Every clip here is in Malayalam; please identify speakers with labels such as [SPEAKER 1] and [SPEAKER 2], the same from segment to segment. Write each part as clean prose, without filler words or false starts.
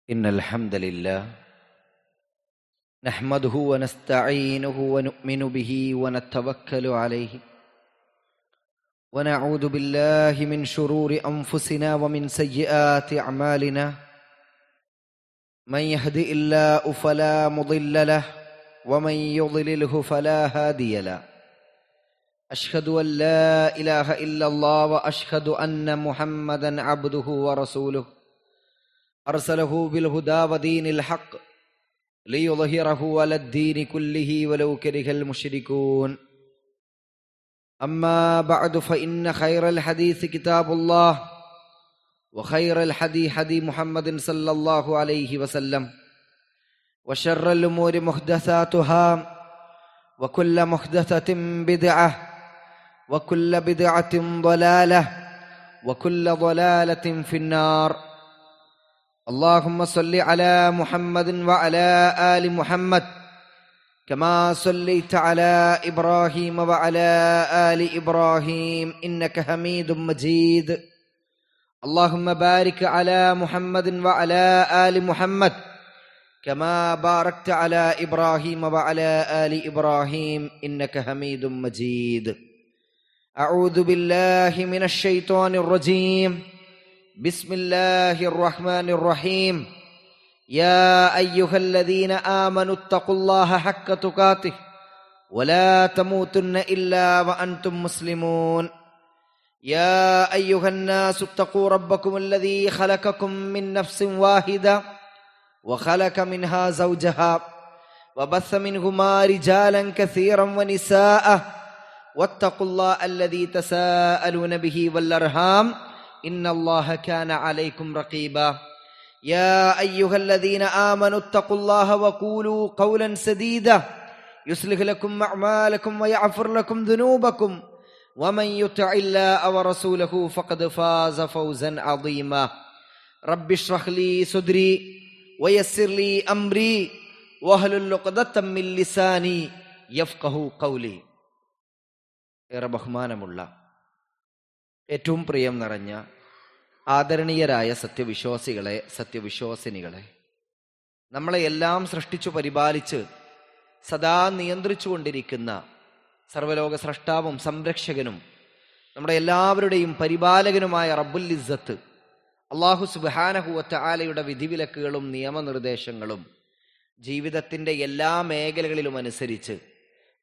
[SPEAKER 1] إن الحمد لله نحمده ونستعينه ونؤمن به ونتوكل عليه ونعوذ بالله من شرور أنفسنا ومن سيئات أعمالنا من يهدئ الله فلا مضل له ومن يضلله فلا هادي له أشهد أن لا إله إلا الله وأشهد أن محمدا عبده ورسوله أرسله بالهدى ودين الحق ليظهره على الدين كله ولو كره المشركون أما بعد فإن خير الحديث كتاب الله وخير الحدي حدي محمد صلى الله عليه وسلم وشر الأمور محدثاتها وكل محدثة بدعة وكل بدعة ضلالة وكل ضلالة في النار. اللهم صل على محمد وعلى آل محمد كما صليت على إبراهيم وعلى آل إبراهيم إنك حميد مجيد. اللهم بارك على محمد وعلى آل محمد كما باركت على إبراهيم وعلى آل إبراهيم إنك حميد مجيد. أعوذ بالله من الشيطان الرجيم. بسم الله الرحمن الرحيم. يا أيها الذين آمنوا اتقوا الله حق تقاته ولا تموتن إلا وأنتم مسلمون. يا أيها الناس اتقوا ربكم الذي خلقكم من نفس واحدة وخلق منها زوجها وبث منهما رجالا كثيرا ونساء واتقوا الله الذي تساءلون به والأرحام إن الله كان عليكم رقيبا. يا أيها الذين آمنوا اتقوا الله وقولوا قولا سديدا يصلح لكم أعمالكم ويغفر لكم ذنوبكم ومن يطع الله ورسوله فقد فاز فوزا عظيما. رب اشرح لي صدري ويسر لي أمري واحلل عقدة من لساني يفقهوا قولي. ഏറെ ബഹുമാനമുള്ള ഏറ്റവും പ്രിയം നിറഞ്ഞ ആദരണീയരായ സത്യവിശ്വാസികളെ, സത്യവിശ്വാസിനികളെ, നമ്മളെ എല്ലാം സൃഷ്ടിച്ചു പരിപാലിച്ച് സദാ നിയന്ത്രിച്ചു കൊണ്ടിരിക്കുന്ന സർവ്വലോക സ്രഷ്ടാവും സംരക്ഷകനും നമ്മുടെ എല്ലാവരുടെയും പരിപാലകനുമായ റബ്ബുൽ ഇസ്സത്ത് അല്ലാഹു സുബ്ഹാനഹു വ തആലയുടെ വിധിവിലക്കുകളും നിയമനിർദ്ദേശങ്ങളും ജീവിതത്തിൻ്റെ എല്ലാ മേഖലകളിലും അനുസരിച്ച്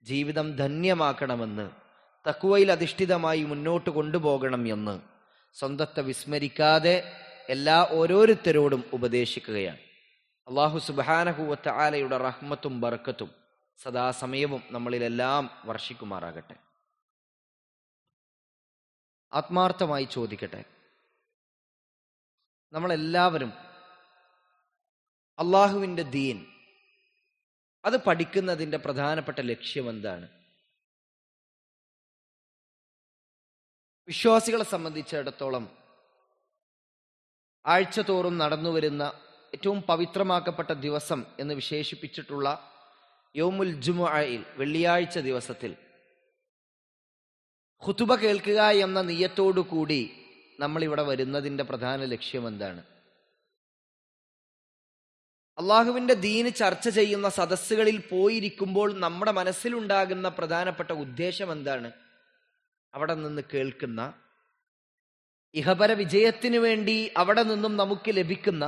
[SPEAKER 1] ജീവിതം ധന്യമാക്കണമെന്ന്, തഖ്വയിൽ അധിഷ്ഠിതമായി മുന്നോട്ട് കൊണ്ടുപോകണം എന്ന് സ്വന്തത്തെ വിസ്മരിക്കാതെ ഓരോരുത്തരോടും ഉപദേശിക്കുകയാണ്. അല്ലാഹു സുബ്ഹാനഹു വ തആലയുടെ റഹ്മത്തും ബർക്കത്തും സദാസമയവും നമ്മളിലെല്ലാം വർഷിക്കുമാറാകട്ടെ. ആത്മാർത്ഥമായി ചോദിക്കട്ടെ, നമ്മളെല്ലാവരും അള്ളാഹുവിൻ്റെ ദീൻ അത് പഠിക്കുന്നതിൻ്റെ പ്രധാനപ്പെട്ട ലക്ഷ്യം എന്താണ്? വിശ്വാസികളെ സംബന്ധിച്ചിടത്തോളം ആഴ്ചതോറും നടന്നുവരുന്ന ഏറ്റവും പവിത്രമാക്കപ്പെട്ട ദിവസം എന്ന് വിശേഷിപ്പിച്ചിട്ടുള്ള യൗമുൽ ജുമുഅയിൽ, വെള്ളിയാഴ്ച ദിവസത്തിൽ ഖുതുബ കേൾക്കുക എന്ന നിയ്യത്തോടു കൂടി നമ്മളിവിടെ വരുന്നതിൻ്റെ പ്രധാന ലക്ഷ്യം എന്താണ്? അള്ളാഹുവിൻ്റെ ദീന് ചർച്ച ചെയ്യുന്ന സദസ്സുകളിൽ പോയിരിക്കുമ്പോൾ നമ്മുടെ മനസ്സിലുണ്ടാകുന്ന പ്രധാനപ്പെട്ട ഉദ്ദേശം എന്താണ്? അവിടെ നിന്ന് കേൾക്കുന്ന ഇഹപര വിജയത്തിനു വേണ്ടി അവിടെ നിന്നും നമുക്ക് ലഭിക്കുന്ന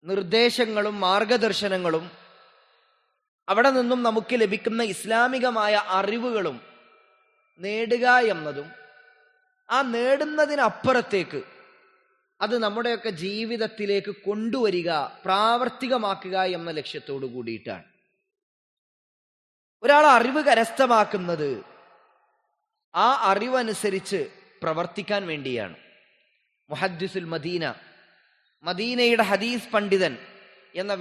[SPEAKER 1] നിർദ്ദേശങ്ങളും മാർഗദർശനങ്ങളും അവിടെ നിന്നും നമുക്ക് ലഭിക്കുന്ന ഇസ്ലാമികമായ അറിവുകളും നേടുക എന്നതും, ആ നേടുന്നതിനപ്പുറത്തേക്ക് അത് നമ്മുടെയൊക്കെ ജീവിതത്തിലേക്ക് കൊണ്ടുവരിക, പ്രാവർത്തികമാക്കുക എന്ന ലക്ഷ്യത്തോടു കൂടിയിട്ടാണ്. ഒരാൾ അറിവ് കരസ്ഥമാക്കുന്നത് ആ അറിവനുസരിച്ച് പ്രവർത്തിക്കാൻ വേണ്ടിയാണ്. മുഹദ്ദിസുൽ മദീന, മദീനയുടെ ഹദീസ് പണ്ഡിതൻ എന്ന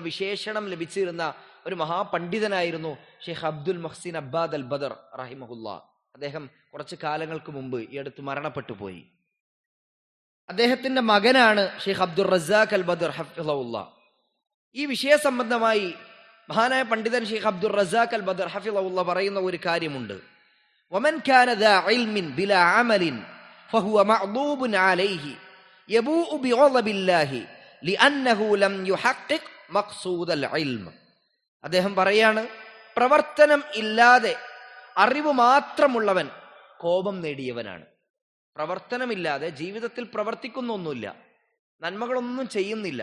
[SPEAKER 1] വിശേഷണം ലഭിച്ചിരുന്ന ഒരു മഹാപണ്ഡിതനായിരുന്നു ഷെയ്ഖ് അബ്ദുൽ മുഹ്സിൻ അബ്ബാദ് അൽ ബദർ റഹിമഹുല്ലാ. അദ്ദേഹം കുറച്ച് കാലങ്ങൾക്ക് മുമ്പ് ഈ അടുത്ത് മരണപ്പെട്ടു പോയി. അദ്ദേഹത്തിന്റെ മകനാണ് ഷെയ്ഖ് അബ്ദുർ റസാഖ് അൽ ബദർ ഹഫിളഹുല്ലാ. ഈ വിഷയ സംബന്ധമായി മഹാനായ പണ്ഡിതൻ ഷെയ്ഖ് അബ്ദുർ റസാഖ് അൽ ബദർ ഹഫിളഹുല്ലാ പറയുന്ന ഒരു കാര്യമുണ്ട്. വമൻ കാന ദാ ഇൽമിൻ ബിലാ അമലിൻ ഫഹുവ മഅദൂബുൻ അലൈഹി യബൂഉ ബിഗളബില്ലാഹി ലിഅന്നഹു ലം യുഹഖിഖ് മഖ്സൂദൽ ഇൽം. അദ്ദേഹം പറയാണ്, പ്രവർത്തനം ഇല്ലാതെ അറിവ് മാത്രമുള്ളവൻ കോപം നേടിയവനാണ്. പ്രവർത്തനമില്ലാതെ ജീവിതത്തിൽ പ്രവർത്തിക്കുന്നൊന്നുമില്ല, നന്മകളൊന്നും ചെയ്യുന്നില്ല,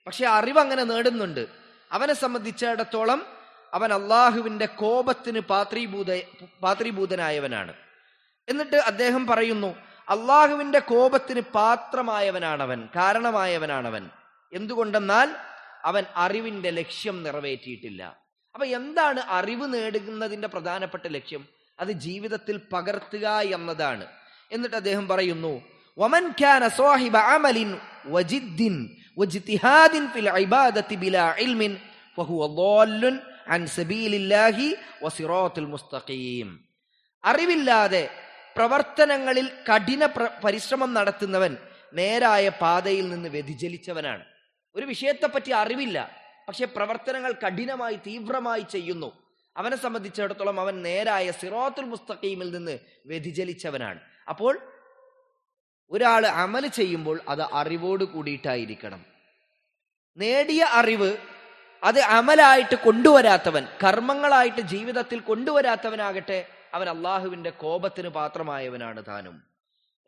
[SPEAKER 1] പക്ഷെ അറിവ് അങ്ങനെ നേടുന്നുണ്ട്, അവനെ സംബന്ധിച്ചിടത്തോളം അവൻ അള്ളാഹുവിന്റെ കോപത്തിന് പാത്രീഭൂതനായവനാണ്. എന്നിട്ട് അദ്ദേഹം പറയുന്നു, അള്ളാഹുവിന്റെ കോപത്തിന് പാത്രമായവനാണവൻ, കാരണമായവനാണവൻ. എന്തുകൊണ്ടെന്നാൽ അവൻ അറിവിന്റെ ലക്ഷ്യം നിറവേറ്റിയിട്ടില്ല. അപ്പൊ എന്താണ് അറിവ് നേടുന്നതിന്റെ പ്രധാനപ്പെട്ട ലക്ഷ്യം? അത് ജീവിതത്തിൽ പകർത്തുക എന്നതാണ്. എന്നിട്ട് അദ്ദേഹം പറയുന്നു, വമൻ കാന സാഹിബ അമലിൻ വജിദ്ദിൻ വജ്തിഹാദിൻ ഫിൽ ഇബാദത്തി ബിലാ ഇൽമിൻ ഫഹുവ ളാല്ലുൻ അൻ സബീലില്ലാഹി വസിറാത്തുൽ മുസ്തഖീം. അറിവില്ലാതെ പ്രവർത്തനങ്ങളിൽ കഠിന പരിശ്രമം നടത്തുന്നവൻ നേരായ പാതയിൽ നിന്ന് വ്യതിചലിച്ചവനാണ്. ഒരു വിഷയത്തെപ്പറ്റി അറിവില്ല, പക്ഷെ പ്രവർത്തനങ്ങൾ കഠിനമായി തീവ്രമായി ചെയ്യുന്നു, അവനെ സംബന്ധിച്ചിടത്തോളം അവൻ നേരായ സിറാത്തുൽ മുസ്തഖീമിൽ നിന്ന് വ്യതിചലിച്ചവനാണ്. അപ്പോൾ ഒരാൾ അമല് ചെയ്യുമ്പോൾ അത് അറിവോട് കൂടിയിട്ടായിരിക്കണം. നേടിയ അറിവ് അത് അമലായിട്ട് കൊണ്ടുവരാത്തവൻ, കർമ്മങ്ങളായിട്ട് ജീവിതത്തിൽ കൊണ്ടുവരാത്തവനാകട്ടെ, അവൻ അള്ളാഹുവിന്റെ കോപത്തിന് പാത്രമായവനാണ് താനും.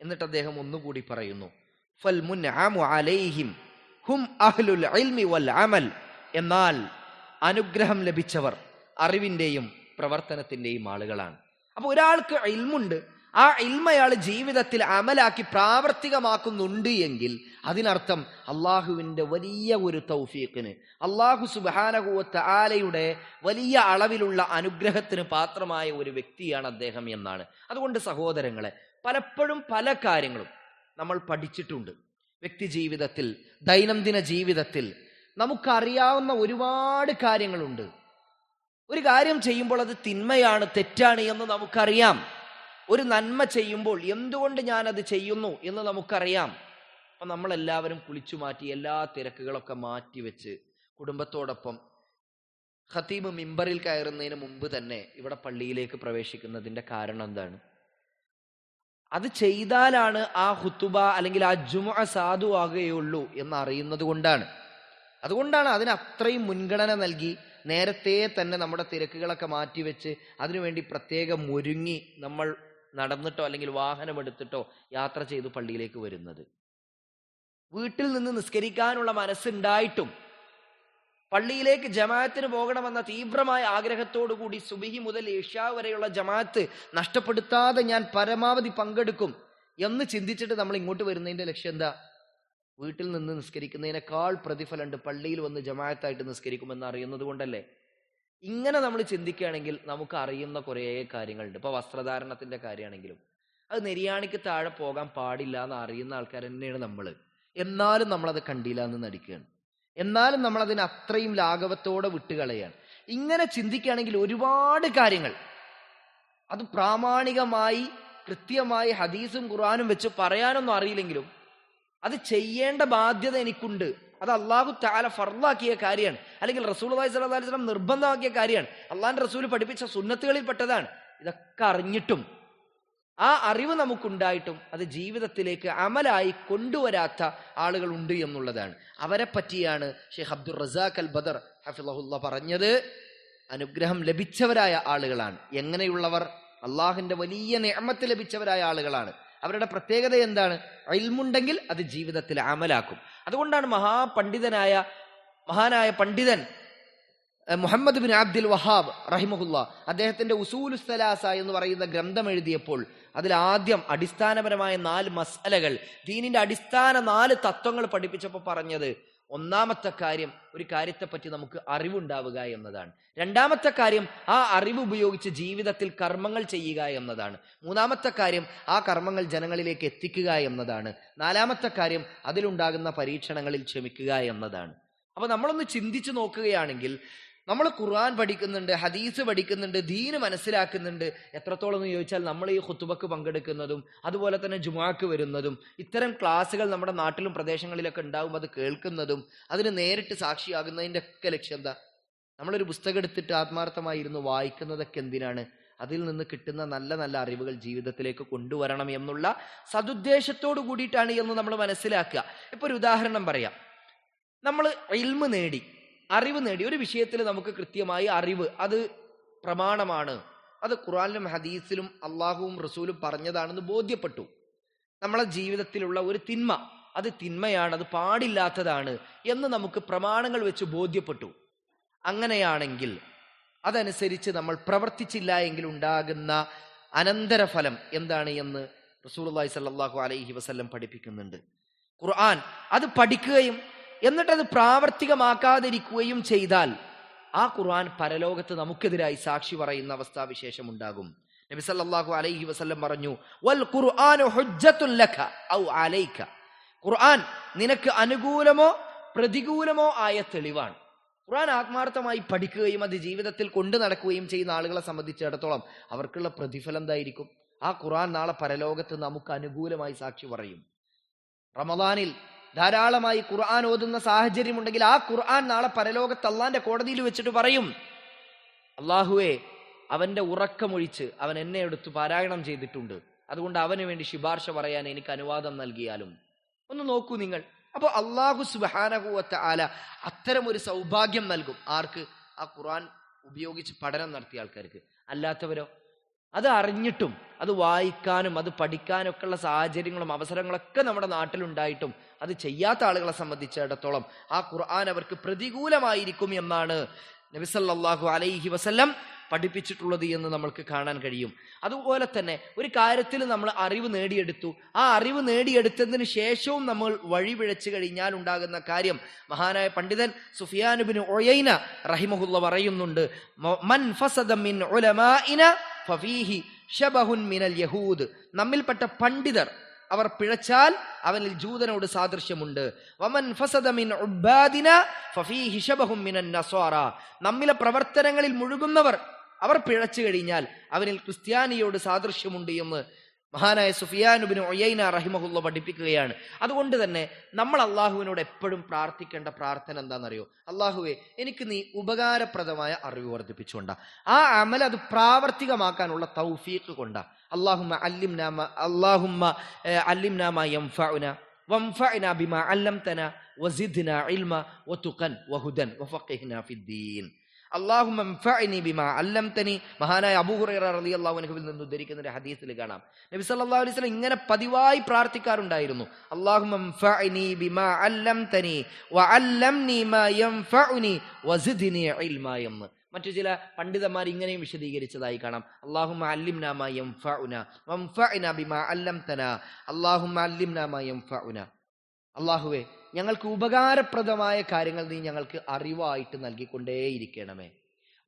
[SPEAKER 1] എന്നിട്ട് അദ്ദേഹം ഒന്നുകൂടി പറയുന്നു, ഫൽ മുൻഅമു അലൈഹിം ഹും അഹ്ലുൽ ഇൽമി വൽ അമൽ. എന്നാൽ അനുഗ്രഹം ലഭിച്ചവർ അറിവിന്റെയും പ്രവർത്തനത്തിന്റെയും ആളുകളാണ്. അപ്പൊ ഒരാൾക്ക് ഇൽമുണ്ട്, ആ ഇൽമ അയാൾ ജീവിതത്തിൽ അമലാക്കി പ്രാവർത്തികമാക്കുന്നുണ്ട് എങ്കിൽ അതിനർത്ഥം അള്ളാഹുവിന്റെ വലിയ ഒരു തൗഫീഖിന്, അള്ളാഹു സുബ്ഹാനഹു വ തആലയുടെ വലിയ അളവിലുള്ള അനുഗ്രഹത്തിന് പാത്രമായ ഒരു വ്യക്തിയാണ് അദ്ദേഹം എന്നാണ്. അതുകൊണ്ട് സഹോദരങ്ങളെ, പലപ്പോഴും പല കാര്യങ്ങളും നമ്മൾ പഠിച്ചിട്ടുണ്ട്. വ്യക്തി ജീവിതത്തിൽ, ദൈനംദിന ജീവിതത്തിൽ നമുക്കറിയാവുന്ന ഒരുപാട് കാര്യങ്ങളുണ്ട്. ഒരു കാര്യം ചെയ്യുമ്പോൾ അത് തിന്മയാണ്, തെറ്റാണ് എന്ന് നമുക്കറിയാം. ഒരു നന്മ ചെയ്യുമ്പോൾ എന്തുകൊണ്ട് ഞാനത് ചെയ്യുന്നു എന്ന് നമുക്കറിയാം. അപ്പൊ നമ്മളെല്ലാവരും കുളിച്ചു മാറ്റി എല്ലാ തിരക്കുകളൊക്കെ മാറ്റിവെച്ച് കുടുംബത്തോടൊപ്പം ഖതീബ് മിമ്പറിൽ കയറുന്നതിന് മുമ്പ് തന്നെ ഇവിടെ പള്ളിയിലേക്ക് പ്രവേശിക്കുന്നതിന്റെ കാരണം എന്താണ്? അത് ചെയ്താലാണ് ആ ഖുതുബ അല്ലെങ്കിൽ ആ ജുമുഅ സാധുവാകുകയുള്ളൂ എന്ന് അറിയുന്നത് കൊണ്ടാണ്. അതുകൊണ്ടാണ് അതിന് അത്രയും മുൻഗണന നൽകി നേരത്തെ തന്നെ നമ്മുടെ തിരക്കുകളൊക്കെ മാറ്റിവെച്ച് അതിനുവേണ്ടി പ്രത്യേകം ഒരുങ്ങി നമ്മൾ നടന്നിട്ടോ അല്ലെങ്കിൽ വാഹനമെടുത്തിട്ടോ യാത്ര ചെയ്ത് പള്ളിയിലേക്ക് വരുന്നത്. വീട്ടിൽ നിന്ന് നിസ്കരിക്കാനുള്ള മനസ്സുണ്ടായിട്ടും പള്ളിയിലേക്ക് ജമാഅത്തിന് പോകണമെന്ന തീവ്രമായ ആഗ്രഹത്തോടു കൂടി സുബഹി മുതൽ ഇശാ വരെയുള്ള ജമാഅത്ത് നഷ്ടപ്പെടുത്താതെ ഞാൻ പരമാവധി പങ്കെടുക്കും എന്ന് ചിന്തിച്ചിട്ട് നമ്മൾ ഇങ്ങോട്ട് വരുന്നതിന്റെ ലക്ഷ്യം എന്താ? വീട്ടിൽ നിന്ന് നിസ്കരിക്കുന്നതിനേക്കാൾ പ്രതിഫലമുണ്ട് പള്ളിയിൽ വന്ന് ജമാഅത്തായിട്ട് നിസ്കരിക്കുമെന്ന് അറിയുന്നത് കൊണ്ടല്ലേ. ഇങ്ങനെ നമ്മൾ ചിന്തിക്കുകയാണെങ്കിൽ നമുക്ക് അറിയുന്ന കുറേ കാര്യങ്ങളുണ്ട്. ഇപ്പൊ വസ്ത്രധാരണത്തിന്റെ കാര്യമാണെങ്കിലും അത് നെരിയാണിക്ക് താഴെ പോകാൻ പാടില്ല എന്ന് അറിയുന്ന ആൾക്കാർ തന്നെയാണ് നമ്മൾ. എന്നാലും നമ്മളത് കണ്ടില്ല എന്ന് നടിക്കുകയാണ്. എന്നാലും നമ്മൾ അതിന് അത്രയും ലാഘവത്തോടെ വിട്ടുകളയാണ്. ഇങ്ങനെ ചിന്തിക്കുകയാണെങ്കിൽ ഒരുപാട് കാര്യങ്ങൾ അത് പ്രാമാണികമായി കൃത്യമായി ഹദീസും ഖുർആനും വെച്ച് പറയാനൊന്നും അറിയില്ലെങ്കിലും അത് ചെയ്യേണ്ട ബാധ്യത എനിക്കുണ്ട്. അത് അള്ളാഹു തആല ഫർളാക്കിയ കാര്യമാണ്, അല്ലെങ്കിൽ റസൂലുള്ളാഹി സ്വല്ലല്ലാഹു അലൈഹി വസല്ലം നിർബന്ധമാക്കിയ കാര്യമാണ്, അള്ളാഹിന്റെ റസൂൽ പഠിപ്പിച്ച സുന്നത്തുകളിൽ പെട്ടതാണ്. ഇതൊക്കെ അറിഞ്ഞിട്ടും ആ അറിവ് നമുക്കുണ്ടായിട്ടും അത് ജീവിതത്തിലേക്ക് അമലായി കൊണ്ടുവരാത്ത ആളുകൾ ഉണ്ട് എന്നുള്ളതാണ്. അവരെ പറ്റിയാണ് ഷെയ്ഖ് അബ്ദുർ റസാഖ് അൽ ബദർ ഹഫിളഹുല്ലാ പറഞ്ഞത്, അനുഗ്രഹം ലഭിച്ചവരായ ആളുകളാണ്. എങ്ങനെയുള്ളവർ? അള്ളാഹുവിന്റെ വലിയ നിഅമത്ത് ലഭിച്ചവരായ ആളുകളാണ്. അവരുടെ പ്രത്യേകത എന്താണ്? ഇൽമുണ്ടെങ്കിൽ അത് ജീവിതത്തിൽ അമലാക്കും. അതുകൊണ്ടാണ് മഹാനായ പണ്ഡിതൻ മുഹമ്മദ് ബിൻ അബ്ദുൽ വഹാബ് റഹിമഹുല്ലാ അദ്ദേഹത്തിന്റെ ഉസൂലുസ് സലാസ എന്ന് പറയുന്ന ഗ്രന്ഥം എഴുതിയപ്പോൾ അതിൽ ആദ്യം അടിസ്ഥാനപരമായ 4 മസ്അലകൾ, ദീനിന്റെ അടിസ്ഥാന 4 തത്വങ്ങൾ പഠിപ്പിച്ചപ്പോൾ പറഞ്ഞത്, ഒന്നാമത്തെ കാര്യം ഒരു കാര്യത്തെപ്പറ്റി നമുക്ക് അറിവുണ്ടാവുക എന്നതാണ്. രണ്ടാമത്തെ കാര്യം ആ അറിവ് ഉപയോഗിച്ച് ജീവിതത്തിൽ കർമ്മങ്ങൾ ചെയ്യുക എന്നതാണ്. മൂന്നാമത്തെ കാര്യം ആ കർമ്മങ്ങൾ ജനങ്ങളിലേക്ക് എത്തിക്കുക എന്നതാണ്. നാലാമത്തെ കാര്യം അതിലുണ്ടാകുന്ന പരീക്ഷണങ്ങളിൽ ക്ഷമിക്കുക എന്നതാണ്. അപ്പൊ നമ്മളൊന്ന് ചിന്തിച്ചു നോക്കുകയാണെങ്കിൽ നമ്മൾ ഖുർആൻ പഠിക്കുന്നുണ്ട്, ഹദീസ് പഠിക്കുന്നുണ്ട്, ദീന് മനസ്സിലാക്കുന്നുണ്ട്. എത്രത്തോളം എന്ന് ചോദിച്ചാൽ നമ്മൾ ഈ ഖുതുബക്ക് പങ്കെടുക്കുന്നതും അതുപോലെ തന്നെ ജുമുഅക്ക് വരുന്നതും ഇത്തരം ക്ലാസ്സുകൾ നമ്മുടെ നാട്ടിലും പ്രദേശങ്ങളിലൊക്കെ ഉണ്ടാവും, അത് കേൾക്കുന്നതും അതിന് നേരിട്ട് സാക്ഷിയാകുന്നതിൻ്റെ ഒക്കെ ലക്ഷ്യം എന്താ? നമ്മളൊരു പുസ്തകം എടുത്തിട്ട് ആത്മാർത്ഥമായിരുന്നു വായിക്കുന്നതൊക്കെ എന്തിനാണ്? അതിൽ നിന്ന് കിട്ടുന്ന നല്ല നല്ല അറിവുകൾ ജീവിതത്തിലേക്ക് കൊണ്ടുവരണം എന്നുള്ള സതുദ്ദേശത്തോടു കൂടിയിട്ടാണ് എന്ന് നമ്മൾ മനസ്സിലാക്കുക. ഇപ്പൊ ഒരു ഉദാഹരണം പറയാം. നമ്മൾ ഇൽമ് നേടി, അറിവ് നേടി, ഒരു വിഷയത്തിൽ നമുക്ക് കൃത്യമായി അറിവ്, അത് പ്രമാണമാണ്, അത് ഖുർആനിലും ഹദീസിലും അള്ളാഹുവും റസൂലും പറഞ്ഞതാണെന്ന് ബോധ്യപ്പെട്ടു. നമ്മളെ ജീവിതത്തിലുള്ള ഒരു തിന്മ, അത് തിന്മയാണ്, അത് പാടില്ലാത്തതാണ് എന്ന് നമുക്ക് പ്രമാണങ്ങൾ വെച്ച് ബോധ്യപ്പെട്ടു. അങ്ങനെയാണെങ്കിൽ അതനുസരിച്ച് നമ്മൾ പ്രവർത്തിച്ചില്ല എങ്കിൽ ഉണ്ടാകുന്ന അനന്തരഫലം എന്താണ് എന്ന് റസൂലുള്ളാഹി സ്വല്ലല്ലാഹു അലൈഹി വസല്ലം പഠിപ്പിക്കുന്നുണ്ട്. ഖുർആൻ അത് പഠിക്കുകയും എന്നിട്ടത് പ്രാവർത്തികമാക്കാതിരിക്കുകയും ചെയ്താൽ ആ ഖുർആൻ പരലോകത്ത് നമുക്കെതിരായി സാക്ഷി പറയുന്ന അവസ്ഥാവിശേഷം ഉണ്ടാകും. നബി സല്ലല്ലാഹു അലൈഹി വസല്ലം പറഞ്ഞു, വൽ ഖുർആനു ഹുജ്ജത്തുൻ ലക ഔ അലൈക. ഖുർആൻ നിനക്ക് അനുകൂലമോ പ്രതികൂലമോ ആയ തെളിവാണ്. ഖുർആൻ ആത്മാർത്ഥമായി പഠിക്കുകയും അത് ജീവിതത്തിൽ കൊണ്ടു നടക്കുകയും ചെയ്യുന്ന ആളുകളെ സംബന്ധിച്ചിടത്തോളം അവർക്കുള്ള പ്രതിഫലം എന്തായിരിക്കും? ആ ഖുർആൻ നാളെ പരലോകത്ത് നമുക്ക് അനുകൂലമായി സാക്ഷി പറയും. റമദാനിൽ ധാരാളമായി ഖുർആൻ ഓതുന്ന സാഹചര്യം ഉണ്ടെങ്കിൽ ആ ഖുർആൻ നാളെ പരലോകത്ത് അള്ളാന്റെ കോടതിയിൽ വെച്ചിട്ട് പറയും, അള്ളാഹുവേ, അവന്റെ ഉറക്കമൊഴിച്ച് അവൻ എന്നെ എടുത്ത് പാരായണം ചെയ്തിട്ടുണ്ട്, അതുകൊണ്ട് അവന് വേണ്ടി ശുപാർശ പറയാൻ എനിക്ക് അനുവാദം നൽകിയാലും. ഒന്ന് നോക്കൂ നിങ്ങൾ. അപ്പൊ അള്ളാഹു സുബ്ഹാനഹു വ തആല അത്തരം ഒരു സൗഭാഗ്യം നൽകും. ആർക്ക്? ആ ഖുർആൻ ഉപയോഗിച്ച് പഠനം നടത്തിയ ആൾക്കാർക്ക്. അല്ലാത്തവരോ? അത് അറിഞ്ഞിട്ടും അത് വായിക്കാനും അത് പഠിക്കാനും ഒക്കെ ഉള്ള സാഹചര്യങ്ങളും അവസരങ്ങളൊക്കെ നമ്മുടെ നാട്ടിലുണ്ടായിട്ടും അത് ചെയ്യാത്ത ആളുകളെ സംബന്ധിച്ചിടത്തോളം ആ ഖുർആൻ അവർക്ക് പ്രതികൂലമായിരിക്കും എന്നാണ് നബി സല്ലല്ലാഹു അലൈഹി വസല്ലം പഠിപ്പിച്ചിട്ടുള്ളത് എന്ന് നമ്മൾക്ക് കാണാൻ കഴിയും. അതുപോലെ തന്നെ ഒരു കാര്യത്തിൽ നമ്മൾ അറിവ് നേടിയെടുത്തു, ആ അറിവ് നേടിയെടുത്തതിന് ശേഷവും നമ്മൾ വഴിപിഴച്ചു കഴിഞ്ഞാൽ ഉണ്ടാകുന്ന കാര്യം മഹാനായ പണ്ഡിതൻ സുഫിയാൻ ഇബ്നു ഉയൈന റഹിമഹുള്ള പറയുന്നുണ്ട്, മൻ ഫസദ മിൻ ഉലമാഇന ഫഫീഹി ശബഹുൻ മിനൽ യഹൂദ്. നമ്മിൽപ്പെട്ട പണ്ഡിതർ അവർ പിഴച്ചാൽ അവനിൽ ജൂതനോട് സാദൃശ്യമുണ്ട്. വമൻ ഫസദ മിൻ ഉബ്ബാദിന ഫഫീഹി ശബഹുൻ മിനൻ നസ്വാറ. നമ്മിലെ പ്രവർത്തനങ്ങളിൽ മുഴുകുന്നവർ അവർ പിഴച്ചു കഴിഞ്ഞാൽ അവനിൽ ക്രിസ്ത്യാനിയോട് സാദൃശ്യമുണ്ട് എന്ന് മഹാനായ സുഫിയാൻ ഇബ്നു ഉയൈന റഹിമഹുള്ള പഠിപ്പിക്കുകയാണ്. അതുകൊണ്ട് തന്നെ നമ്മൾ അള്ളാഹുവിനോട് എപ്പോഴും പ്രാർത്ഥിക്കേണ്ട പ്രാർത്ഥന എന്താണെന്നറിയോ? അള്ളാഹുവേ, എനിക്ക് നീ ഉപകാരപ്രദമായ അറിവ് വർദ്ധിപ്പിച്ചുകൊണ്ടാ, ആ അമൽ അത് പ്രാവർത്തികമാക്കാനുള്ള തൗഫീഖ് കൊണ്ടാ. അല്ലാഹുമ്മ അല്ലിംനാ മാ യൻഫഉന വൻഫഅനാ ബിമാ അല്ലംതനാ വസിദ്നാ ഇൽമ വതുഖൻ വഹുദൻ വഫഖിഹ്നാ ഫിദ്ദീൻ. അല്ലാഹുമ്മ അൻഫഅനി ബിമാ അല്ലംതനി. മഹാനായ അബൂ ഹുറൈറ റളിയല്ലാഹു അൻഹുവിൽ നിന്ന് ഉദ്ധരിക്കുന്ന ഒരു ഹദീസിൽ കാണാം, നബി സല്ലല്ലാഹു അലൈഹി വസല്ലം ഇങ്ങനെ പതിവായി പ്രാർത്ഥിക്കാറുണ്ടായിരുന്നു, അല്ലാഹുമ്മ അൻഫഅനി ബിമാ അല്ലംതനി വഅല്ലംനി മാ യൻഫഉനി വസിദ്നി ഇൽമ എന്ന്. മറ്റു ചില പണ്ഡിതന്മാർ ഇങ്ങനെയും വിശദീകരിച്ചതായി കാണാം, അല്ലാഹുമ്മ അല്ലിംനാ മാ യൻഫഉന വൻഫഅനാ ബിമാ അല്ലംതനാ അല്ലാഹുമ്മ അല്ലിംനാ മാ യൻഫഉന. അല്ലാഹുവേ, ഞങ്ങൾക്ക് ഉപകാരപ്രദമായ കാര്യങ്ങൾ നീ ഞങ്ങൾക്ക് അറിവായിട്ട് നൽകിക്കൊണ്ടേയിരിക്കണമേ.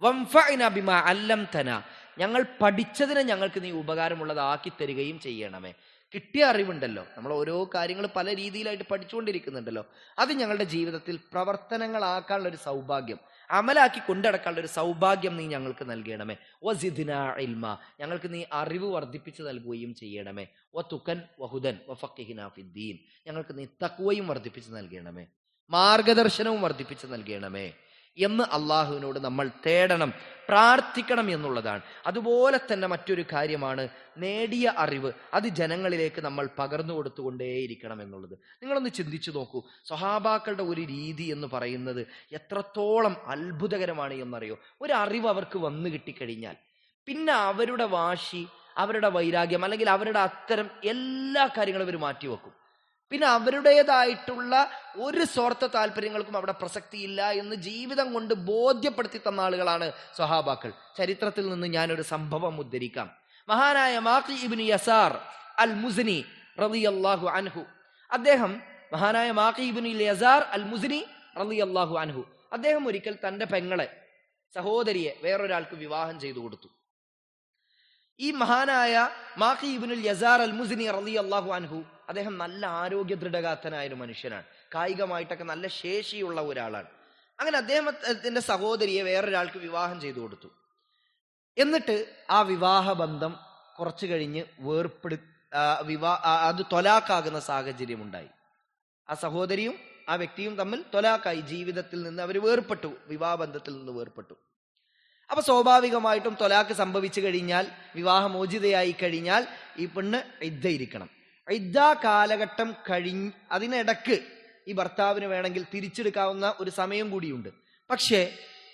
[SPEAKER 1] വൻഫഅനാ ബിമാ അല്ലംതനാ, ഞങ്ങൾ പഠിച്ചതിനെ ഞങ്ങൾക്ക് നീ ഉപകാരമുള്ളതാക്കി തരികയും ചെയ്യണമേ. കിട്ടിയ അറിവുണ്ടല്ലോ, നമ്മൾ ഓരോ കാര്യങ്ങൾ പല രീതിയിലായിട്ട് പഠിച്ചുകൊണ്ടിരിക്കുന്നുണ്ടല്ലോ, അത് ഞങ്ങളുടെ ജീവിതത്തിൽ പ്രവർത്തനങ്ങളാക്കാനുള്ള ഒരു സൗഭാഗ്യം, അമലാക്കി കൊണ്ടടക്കാനുള്ള ഒരു സൗഭാഗ്യം നീ ഞങ്ങൾക്ക് നൽകണമേ. വസിദ്നാ ഇൽമ, ഞങ്ങൾക്ക് നീ അറിവ് വർദ്ധിപ്പിച്ച് നൽകുകയും ചെയ്യണമേ. വതുഖൻ വഹുദൻ വഫഖിഹ്നാ ഫിദ്ദീൻ, ഞങ്ങൾക്ക് നീ തഖ്വയും വർദ്ധിപ്പിച്ച് നൽകണമേ, മാർഗദർശനവും വർദ്ധിപ്പിച്ച് നൽകണമേ എന്ന് അള്ളാഹുവിനോട് നമ്മൾ തേടണം, പ്രാർത്ഥിക്കണം എന്നുള്ളതാണ്. അതുപോലെ തന്നെ മറ്റൊരു കാര്യമാണ് നേടിയ അറിവ് അത് ജനങ്ങളിലേക്ക് നമ്മൾ പകർന്നു കൊടുത്തുകൊണ്ടേയിരിക്കണം എന്നുള്ളത്. നിങ്ങളൊന്ന് ചിന്തിച്ചു നോക്കൂ, സ്വഹാബാക്കളുടെ ഒരു രീതി എന്ന് പറയുന്നത് എത്രത്തോളം അത്ഭുതകരമാണ് എന്നറിയോ? ഒരു അറിവ് അവർക്ക് വന്നു കിട്ടിക്കഴിഞ്ഞാൽ പിന്നെ അവരുടെ വാശി, അവരുടെ വൈരാഗ്യം, അല്ലെങ്കിൽ അവരുടെ അത്തരം എല്ലാ കാര്യങ്ങളും അവർ മാറ്റിവെക്കും. പിന്നെ അവരുടേതായിട്ടുള്ള ഒരു സ്വാർത്ഥ താല്പര്യങ്ങൾക്കും അവിടെ പ്രസക്തിയില്ല എന്ന് ജീവിതം കൊണ്ട് ബോധ്യപ്പെടുത്തി തന്ന ആളുകളാണ് സ്വഹാബാക്കൾ. ചരിത്രത്തിൽ നിന്ന് ഞാനൊരു സംഭവം ഉദ്ധരിക്കാം. മഹാനായ മാഖി ഇബ്നു യസാർ അൽ മുസ്നി റളിയല്ലാഹു അൻഹു, മഹാനായ മാഖി ഇബ്നു യസാർ അൽ മുസ്നി റളിയല്ലാഹു അൻഹു അദ്ദേഹം ഒരിക്കൽ തന്റെ പെങ്ങളെ, സഹോദരിയെ വേറൊരാൾക്ക് വിവാഹം ചെയ്തു കൊടുത്തു. ഈ മഹാനായ മാഖി ഇബ്നുൽ യസാർ അൽ മുസ്നി റളിയല്ലാഹു അൻഹു അദ്ദേഹം നല്ല ആരോഗ്യ ദൃഢഗാത്രനായ ഒരു മനുഷ്യനാണ്, കായികമായിട്ടൊക്കെ നല്ല ശേഷിയുള്ള ഒരാളാണ്. അങ്ങനെ അദ്ദേഹത്തിന്റെ സഹോദരിയെ വേറൊരാൾക്ക് വിവാഹം ചെയ്തു കൊടുത്തു. എന്നിട്ട് ആ വിവാഹബന്ധം കുറച്ചു കഴിഞ്ഞ് അത് തൊലാക്കാകുന്ന സാഹചര്യം ഉണ്ടായി. ആ സഹോദരിയും ആ വ്യക്തിയും തമ്മിൽ തൊലാക്കായി, ജീവിതത്തിൽ നിന്ന് അവർ വേർപെട്ടു, വിവാഹബന്ധത്തിൽ നിന്ന് വേർപെട്ടു. അപ്പൊ സ്വാഭാവികമായിട്ടും തൊലാക്ക് സംഭവിച്ചു കഴിഞ്ഞാൽ, വിവാഹമോചിതയായി കഴിഞ്ഞാൽ ഈ പെണ്ണ് ഇദ്ദയിരിക്കണം. ഇദ്ദ കാലഘട്ടം അതിനിടക്ക് ഈ ഭർത്താവിന് വേണമെങ്കിൽ തിരിച്ചെടുക്കാവുന്ന ഒരു സമയം കൂടിയുണ്ട്. പക്ഷേ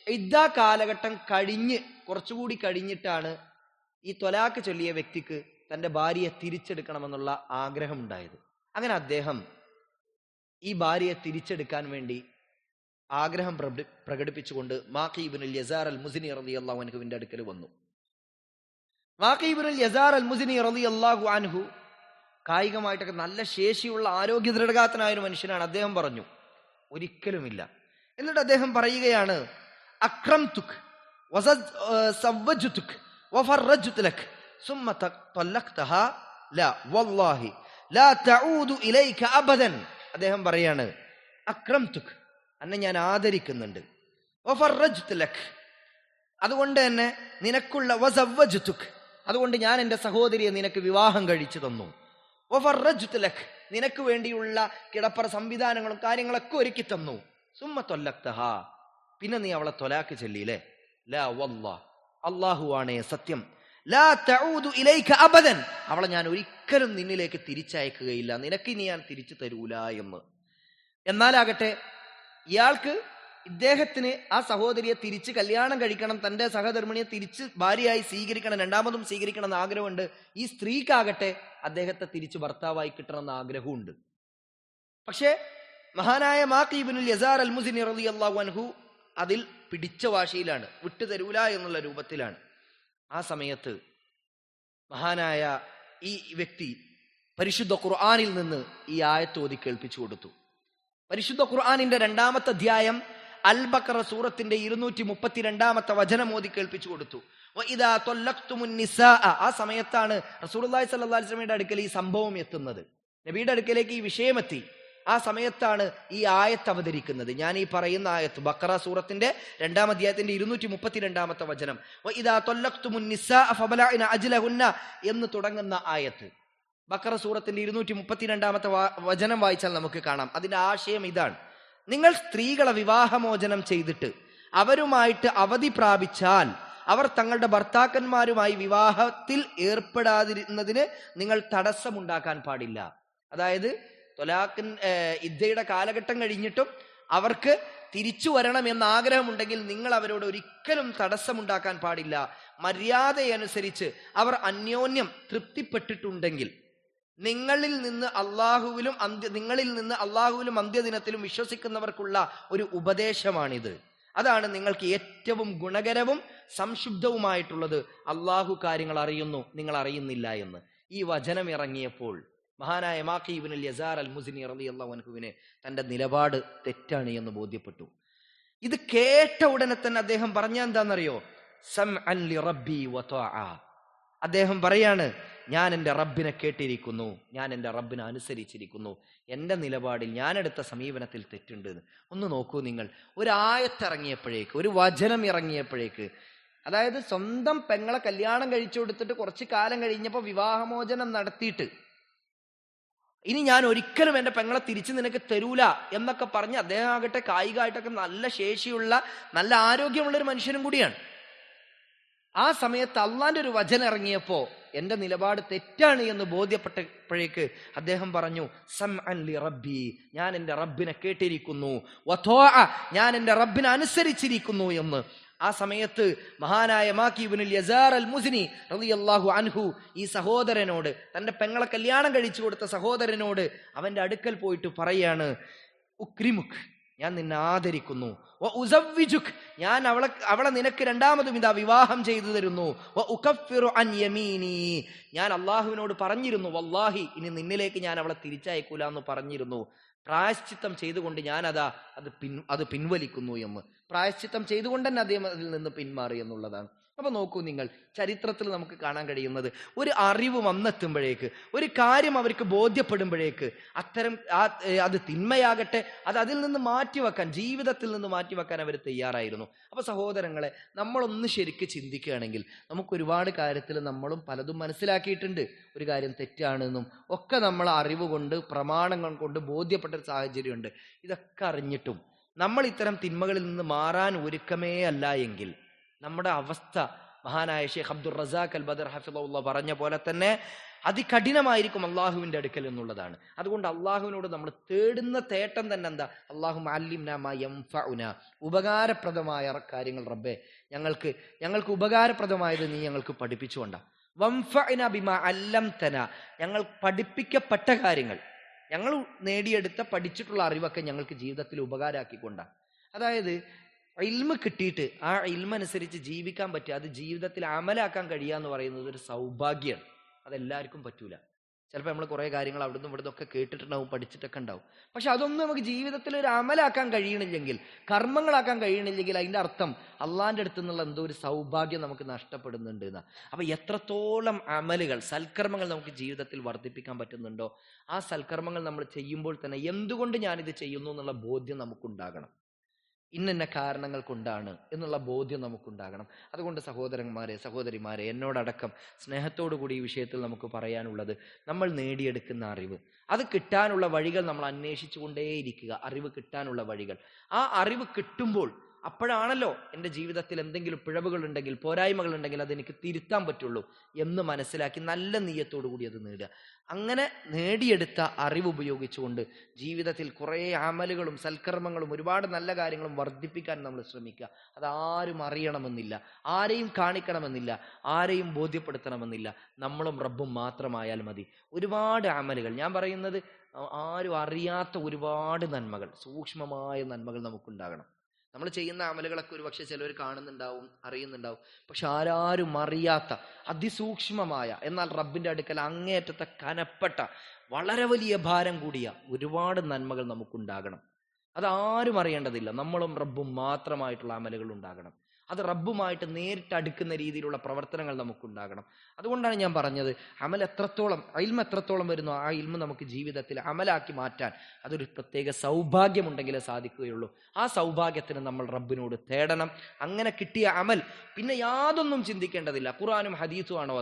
[SPEAKER 1] ഇദ്ദ കാലഘട്ടം കുറച്ചുകൂടി കഴിഞ്ഞിട്ടാണ് ഈ ത്വലാക്ക് ചൊല്ലിയ വ്യക്തിക്ക് തന്റെ ഭാര്യയെ തിരിച്ചെടുക്കണമെന്നുള്ള ആഗ്രഹമുണ്ടായത്. അങ്ങനെ അദ്ദേഹം ഈ ഭാര്യയെ തിരിച്ചെടുക്കാൻ വേണ്ടി ആഗ്രഹം പ്രകടിപ്പിച്ചുകൊണ്ട് മാഖി ഇബ്നുൽ യസാർ അൽ മുസ്നി റളിയല്ലാഹു അൻഹുവിന്റെ അടുക്കൽ വന്നു. മാഖി ഇബ്നുൽ യസാർ അൽ മുസ്നി റളിയല്ലാഹു അൻഹു കായികമായിട്ടൊക്കെ നല്ല ശേഷിയുള്ള ആരോഗ്യ ദൃഢഗാത്രനായ ഒരു മനുഷ്യനാണ്. അദ്ദേഹം പറഞ്ഞു, ഒരിക്കലുമില്ല. എന്നിട്ട് അദ്ദേഹം പറയുകയാണ്, അക്രംതുക് വസവ്വജ്തുക് വഫറജ്തു ലക് സുമ്മ തല്ലഖ്തഹാ ലാ വല്ലാഹി ലാ തഊദു ഇലൈക അബദൻ. അദ്ദേഹം പറയാണ്, അക്രംതുക്, അന്നെ ഞാൻ ആദരിക്കുന്നുണ്ട്, വഫറജ്തു ലക്, അതുകൊണ്ട് തന്നെ നിനക്കുള്ള, വസവ്വജ്തുക്, അതുകൊണ്ട് ഞാൻ എൻ്റെ സഹോദരിയെ നിനക്ക് വിവാഹം കഴിച്ചു തന്നു, വഫറജ്തു ലക്, നിനക്ക് വേണ്ടിയുള്ള കിടപ്പറ സംവിധാനങ്ങളും കാര്യങ്ങളൊക്കെ ഒരുക്കി തന്നു, സുമ്മ ത്വല്ലഖ്തഹാ, പിന്നെ നീ അവളെ ത്വലാക്ക് ചൊല്ലിയില്ലേ, ലാ വല്ലാഹ്, അല്ലാഹു ആണേ സത്യം, ലാ തഊദു ഇലൈക അബദൻ, അവളെ ഞാൻ ഒരിക്കലും നിന്നിലേക്ക് തിരിച്ചയക്കുകയില്ല, നിനക്ക് ഇനി ഞാൻ തിരിച്ചു തരൂല എന്ന്. എന്നാലാകട്ടെ ഇയാൾക്ക്, ഇദ്ദേഹത്തിന് ആ സഹോദരിയെ തിരിച്ച് കല്യാണം കഴിക്കണം, തന്റെ സഹധർമ്മിണിയെ തിരിച്ച് ഭാര്യയായി സ്വീകരിക്കണം, രണ്ടാമതും സ്വീകരിക്കണം എന്ന് ആഗ്രഹമുണ്ട്. ഈ സ്ത്രീക്കാകട്ടെ അദ്ദേഹത്തെ തിരിച്ച് ഭർത്താവായി കിട്ടണമെന്ന് ആഗ്രഹമുണ്ട്. പക്ഷേ മഹാനായ മാഖി ഇബ്നുൽ യസാർ അൽ മുസ്നി റളിയല്ലാഹു അൻഹു അതിൽ പിടിച്ച വാശിയിലാണ്, വിട്ടുതരൂല എന്നുള്ള രൂപത്തിലാണ്. ആ സമയത്ത് മഹാനായ ഈ വ്യക്തി പരിശുദ്ധ ഖുർആനിൽ നിന്ന് ഈ ആയത്ത് ഓതി കേൾപ്പിച്ചു കൊടുത്തു. പരിശുദ്ധ ഖുർആനിന്റെ 2-ാമത്തെ അധ്യായം അൽ ബഖറ സൂറത്തിന്റെ 232-ാമത്തെ വചനം ഓതി കേൾപ്പിച്ചു കൊടുത്തു. വഇദാ ത്വല്ലഖ്തുമുൻ നിസാ, ആ സമയത്താണ് റസൂലുള്ളാഹി സ്വല്ലല്ലാഹു അലൈഹി വസല്ലമയുടെ അടുക്കൽ ഈ സംഭവം എത്തുന്നത്, നബിയുടെ അടുക്കലേക്ക് ഈ വിഷയമെത്തി. ആ സമയത്താണ് ഈ ആയത്ത് അവതരിക്കുന്നത്. ഞാൻ ഈ പറയുന്ന ആയത്ത് ബഖറ സൂറത്തിന്റെ 2-ാം അധ്യായത്തിന്റെ 232-ാമത്തെ വചനം, വഇദാ ത്വല്ലഖ്തുമുൻ നിസാ ഫബലഅന അജ്ലഹുന്ന എന്ന് തുടങ്ങുന്ന ആയത്ത്. ബഖറ സൂറത്തിന്റെ 232-ാമത്തെ വചനം വായിച്ചാൽ നമുക്ക് കാണാം. അതിന്റെ ആശയം ഇതാണ്: നിങ്ങൾ സ്ത്രീകളെ വിവാഹമോചനം ചെയ്തിട്ട് അവരുമായിട്ട് അവധി പ്രാപിച്ചാൽ അവർ തങ്ങളുടെ ഭർത്താക്കന്മാരുമായി വിവാഹത്തിൽ ഏർപ്പെടാതിരുന്നതിന് നിങ്ങൾ തടസ്സമുണ്ടാക്കാൻ പാടില്ല. അതായത് ഇദ്ദയുടെ കാലഘട്ടം കഴിഞ്ഞിട്ടും അവർക്ക് തിരിച്ചു വരണം എന്ന ആഗ്രഹമുണ്ടെങ്കിൽ നിങ്ങൾ അവരോട് ഒരിക്കലും തടസ്സമുണ്ടാക്കാൻ പാടില്ല. മര്യാദയനുസരിച്ച് അവർ അന്യോന്യം തൃപ്തിപ്പെട്ടിട്ടുണ്ടെങ്കിൽ നിങ്ങളിൽ നിന്ന് അള്ളാഹുവിലും അന്ത്യദിനത്തിലും വിശ്വസിക്കുന്നവർക്കുള്ള ഒരു ഉപദേശമാണിത്. അതാണ് നിങ്ങൾക്ക് ഏറ്റവും ഗുണകരവും സംശുദ്ധവുമായിട്ടുള്ളത്. അള്ളാഹു കാര്യങ്ങൾ അറിയുന്നു, നിങ്ങൾ അറിയുന്നില്ല എന്ന്. ഈ വചനം ഇറങ്ങിയപ്പോൾ മഹാനായ മാഖി ഇബ്നുൽ യസാർ അൽ മുസ്നി റളിയല്ലാഹു അൻഹുവിന് തന്റെ നിലപാട് തെറ്റാണ് എന്ന് ബോധ്യപ്പെട്ടു. ഇത് കേട്ട ഉടനെ തന്നെ അദ്ദേഹം പറഞ്ഞ എന്താണെന്നറിയോ? സമഅൻ ലി റബ്ബി വതആ. അദ്ദേഹം പറയാണ്, ഞാൻ എൻ്റെ റബ്ബിനെ കേട്ടിരിക്കുന്നു, ഞാൻ എൻ്റെ റബ്ബിനെ അനുസരിച്ചിരിക്കുന്നു, എൻ്റെ നിലപാടിൽ ഞാനെടുത്ത സമീപനത്തിൽ തെറ്റുണ്ട്. ഒന്ന് നോക്കൂ നിങ്ങൾ, ഒരു ആയത്തിറങ്ങിയപ്പോഴേക്ക്, ഒരു വചനം ഇറങ്ങിയപ്പോഴേക്ക്, അതായത് സ്വന്തം പെങ്ങളെ കല്യാണം കഴിച്ചു കൊടുത്തിട്ട് കുറച്ച് കാലം കഴിഞ്ഞപ്പോൾ വിവാഹമോചനം നടത്തിയിട്ട് ഇനി ഞാൻ ഒരിക്കലും എൻ്റെ പെങ്ങളെ തിരിച്ചു നിനക്ക് തരൂല എന്നൊക്കെ പറഞ്ഞ് അദ്ദേഹം ആകട്ടെ കായികമായിട്ടൊക്കെ നല്ല ശേഷിയുള്ള നല്ല ആരോഗ്യമുള്ളൊരു മനുഷ്യനും കൂടിയാണ്. ആ സമയത്ത് അള്ളാന്റെ ഒരു വചനം ഇറങ്ങിയപ്പോ എന്റെ നിലപാട് തെറ്റാണ് എന്ന് ബോധ്യപ്പെട്ടപ്പോഴേക്ക് അദ്ദേഹം പറഞ്ഞു, സമഅൻ ലി റബ്ബി, ഞാൻ എൻ്റെ റബ്ബിനെ കേട്ടിരിക്കുന്നു, വതആ, ഞാൻ എൻ്റെ റബ്ബിനെ അനുസരിച്ചിരിക്കുന്നു എന്ന്. ആ സമയത്ത് മഹാനായ മാഖി ഇബ്നുൽ യസാർ അൽ മുസ്നി റളിയല്ലാഹു അൻഹു ഈ സഹോദരനോട്, തന്റെ പെങ്ങളെ കല്യാണം കഴിച്ചു കൊടുത്ത സഹോദരനോട് അവന്റെ അടുക്കൽ പോയിട്ട് പറയാണ്, ഉക്രിമുക്, ഞാൻ നിന്നെ ആദരിക്കുന്നു, വഉസവ്വിജുക്, ഞാൻ അവളെ നിനക്ക് രണ്ടാമതും ഇതാ വിവാഹം ചെയ്തു തരുന്നു, വഉകഫിറു അൻ യമീനി, ഞാൻ അള്ളാഹുവിനോട് പറഞ്ഞിരുന്നു, വല്ലാഹി ഇനി നിന്നിലേക്ക് ഞാൻ അവളെ തിരിച്ചയക്കൂല എന്ന് പറഞ്ഞിരുന്നു, പ്രായശ്ചിത്തം ചെയ്തുകൊണ്ട് ഞാൻ അത് പിൻവലിക്കുന്നു എന്ന്. പ്രായശ്ചിത്തം ചെയ്തുകൊണ്ട് തന്നെ അദ്ദേഹം അതിൽ നിന്ന് പിന്മാറി എന്നുള്ളതാണ്. അപ്പൊ നോക്കൂ നിങ്ങൾ, ചരിത്രത്തിൽ നമുക്ക് കാണാൻ കഴിയുന്നത്, ഒരു അറിവ് വന്നെത്തുമ്പോഴേക്ക്, ഒരു കാര്യം അവർക്ക് ബോധ്യപ്പെടുമ്പോഴേക്ക് അത് തിന്മയാകട്ടെ അത് അതിൽ നിന്ന് മാറ്റിവെക്കാൻ, ജീവിതത്തിൽ നിന്ന് മാറ്റിവെക്കാൻ അവർ തയ്യാറായിരുന്നു. അപ്പൊ സഹോദരങ്ങളെ, നമ്മളൊന്ന് ശരിക്ക് ചിന്തിക്കുകയാണെങ്കിൽ നമുക്ക് ഒരുപാട് കാര്യത്തിൽ നമ്മളും പലതും മനസ്സിലാക്കിയിട്ടുണ്ട്. ഒരു കാര്യം തെറ്റാണെന്നും ഒക്കെ നമ്മൾ അറിവ് കൊണ്ട്, പ്രമാണങ്ങൾ കൊണ്ട് ബോധ്യപ്പെട്ട ഒരു സാഹചര്യമുണ്ട്. ഇതൊക്കെ അറിഞ്ഞിട്ടും നമ്മൾ ഇത്തരം തിന്മകളിൽ നിന്ന് മാറാൻ ഒരുക്കമേ അല്ല എങ്കിൽ നമ്മുടെ അവസ്ഥ മഹാനായ ഷെയ്ഖ് അബ്ദുർ റസാഖ് അൽ ബദർ ഹഫിളഹുല്ലാഹ് പറഞ്ഞ പോലെ തന്നെ അതികഠിനമായിരിക്കും അള്ളാഹുവിന്റെ അടുക്കൽ എന്നുള്ളതാണ്. അതുകൊണ്ട് അള്ളാഹുവിനോട് നമ്മൾ തേടുന്ന തേട്ടം തന്നെ എന്താ? അല്ലാഹുമ്മ അല്ലിംനാ മാ യൻഫഉനാ, ഉപകാരപ്രദമായ കാര്യങ്ങൾ റബ്ബേ ഞങ്ങൾക്ക് ഉപകാരപ്രദമായത് നീ ഞങ്ങൾക്ക് പഠിപ്പിച്ചുകൊണ്ടാ. വൻഫഅനാ ബിമാ അല്ലംതനാ, ഞങ്ങൾ പഠിപ്പിക്കപ്പെട്ട കാര്യങ്ങൾ, ഞങ്ങൾ നേടിയെടുത്ത പഠിച്ചിട്ടുള്ള അറിവൊക്കെ ഞങ്ങൾക്ക് ജീവിതത്തിൽ ഉപകാരമാക്കിക്കൊണ്ടാ. അതായത് ഇൽമ കിട്ടിയിട്ട് ആ ഇൽമ അനുസരിച്ച് ജീവിക്കാൻ പറ്റുക, അത് ജീവിതത്തിൽ അമലാക്കാൻ കഴിയുക എന്ന് പറയുന്നത് ഒരു സൗഭാഗ്യമാണ്. അതെല്ലാവർക്കും പറ്റൂല. ചിലപ്പോൾ നമ്മൾ കുറേ കാര്യങ്ങൾ അവിടുന്ന് ഇവിടുന്ന് ഒക്കെ കേട്ടിട്ടുണ്ടാവും, പഠിച്ചിട്ടൊക്കെ ഉണ്ടാവും. പക്ഷെ അതൊന്നും നമുക്ക് ജീവിതത്തിൽ ഒരു അമലാക്കാൻ കഴിയണില്ലെങ്കിൽ, കർമ്മങ്ങളാക്കാൻ കഴിയണില്ലെങ്കിൽ അതിൻ്റെ അർത്ഥം അള്ളാന്റെ അടുത്ത് നിന്നുള്ള എന്തോ ഒരു സൗഭാഗ്യം നമുക്ക് നഷ്ടപ്പെടുന്നുണ്ട് എന്നാ. അപ്പൊ എത്രത്തോളം അമലുകൾ, സൽക്കർമ്മങ്ങൾ നമുക്ക് ജീവിതത്തിൽ വർദ്ധിപ്പിക്കാൻ പറ്റുന്നുണ്ടോ, ആ സൽക്കർമ്മങ്ങൾ നമ്മൾ ചെയ്യുമ്പോൾ തന്നെ എന്തുകൊണ്ട് ഞാനിത് ചെയ്യുന്നു എന്നുള്ള ബോധ്യം നമുക്കുണ്ടാകണം. ഇന്ന കാരണങ്ങൾ കൊണ്ടാണ് എന്നുള്ള ബോധ്യം നമുക്കുണ്ടാകണം. അതുകൊണ്ട് സഹോദരന്മാരെ, സഹോദരിമാരെ, എന്നോടടക്കം സ്നേഹത്തോടു കൂടി ഈ വിഷയത്തിൽ നമുക്ക് പറയാനുള്ളത്, നമ്മൾ നേടിയെടുക്കുന്ന അറിവ്, അത് കിട്ടാനുള്ള വഴികൾ നമ്മൾ അന്വേഷിച്ചു കൊണ്ടേയിരിക്കുക. അറിവ് കിട്ടാനുള്ള വഴികൾ, ആ അറിവ് കിട്ടുമ്പോൾ അപ്പോഴാണല്ലോ എൻ്റെ ജീവിതത്തിൽ എന്തെങ്കിലും പിഴവുകൾ ഉണ്ടെങ്കിൽ, പോരായ്മകൾ ഉണ്ടെങ്കിൽ അതെനിക്ക് തിരുത്താൻ പറ്റുള്ളൂ എന്ന് മനസ്സിലാക്കി നല്ല നീയത്തോടു കൂടി അത് നേടുക. അങ്ങനെ നേടിയെടുത്ത അറിവ് ഉപയോഗിച്ചുകൊണ്ട് ജീവിതത്തിൽ കുറേ അമലുകളും സൽക്കർമ്മങ്ങളും ഒരുപാട് നല്ല കാര്യങ്ങളും വർദ്ധിപ്പിക്കാൻ നമ്മൾ ശ്രമിക്കുക. അതാരും അറിയണമെന്നില്ല, ആരെയും കാണിക്കണമെന്നില്ല, ആരെയും ബോധ്യപ്പെടുത്തണമെന്നില്ല. നമ്മളും റബ്ബും മാത്രമായാൽ മതി. ഒരുപാട് അമലുകൾ, ഞാൻ പറയുന്നത് ആരും അറിയാത്ത ഒരുപാട് നന്മകൾ, സൂക്ഷ്മമായ നന്മകൾ നമുക്കുണ്ടാകണം. നമ്മൾ ചെയ്യുന്ന അമലുകളൊക്കെ ഒരു പക്ഷെ ചിലവർ കാണുന്നുണ്ടാവും, അറിയുന്നുണ്ടാവും. പക്ഷെ ആരും അറിയാത്ത അതിസൂക്ഷ്മമായ, എന്നാൽ റബ്ബിന്റെ അടുക്കൽ അങ്ങേയറ്റത്തെ കനപ്പെട്ട, വളരെ വലിയ ഭാരം കൂടിയ ഒരുപാട് നന്മകൾ നമുക്കുണ്ടാകണം. അതാരും അറിയേണ്ടതില്ല. നമ്മളും റബ്ബും മാത്രമായിട്ടുള്ള അമലുകൾ ഉണ്ടാകണം. അത് റബ്ബുമായിട്ട് നേരിട്ട് അടുക്കുന്ന രീതിയിലുള്ള പ്രവർത്തനങ്ങൾ നമുക്കുണ്ടാകണം. അതുകൊണ്ടാണ് ഞാൻ പറഞ്ഞത്, അമൽ എത്രത്തോളം, ഇൽമ എത്രത്തോളം വരുന്നു, ആ ഇൽമ നമുക്ക് ജീവിതത്തിൽ അമലാക്കി മാറ്റാൻ അതൊരു പ്രത്യേക സൗഭാഗ്യമുണ്ടെങ്കിലേ സാധിക്കുകയുള്ളൂ. ആ സൗഭാഗ്യത്തിന് നമ്മൾ റബ്ബിനോട് തേടണം. അങ്ങനെ കിട്ടിയ അമൽ പിന്നെ യാതൊന്നും ചിന്തിക്കേണ്ടതില്ല. ഖുർആനും ഹദീസും ആണോ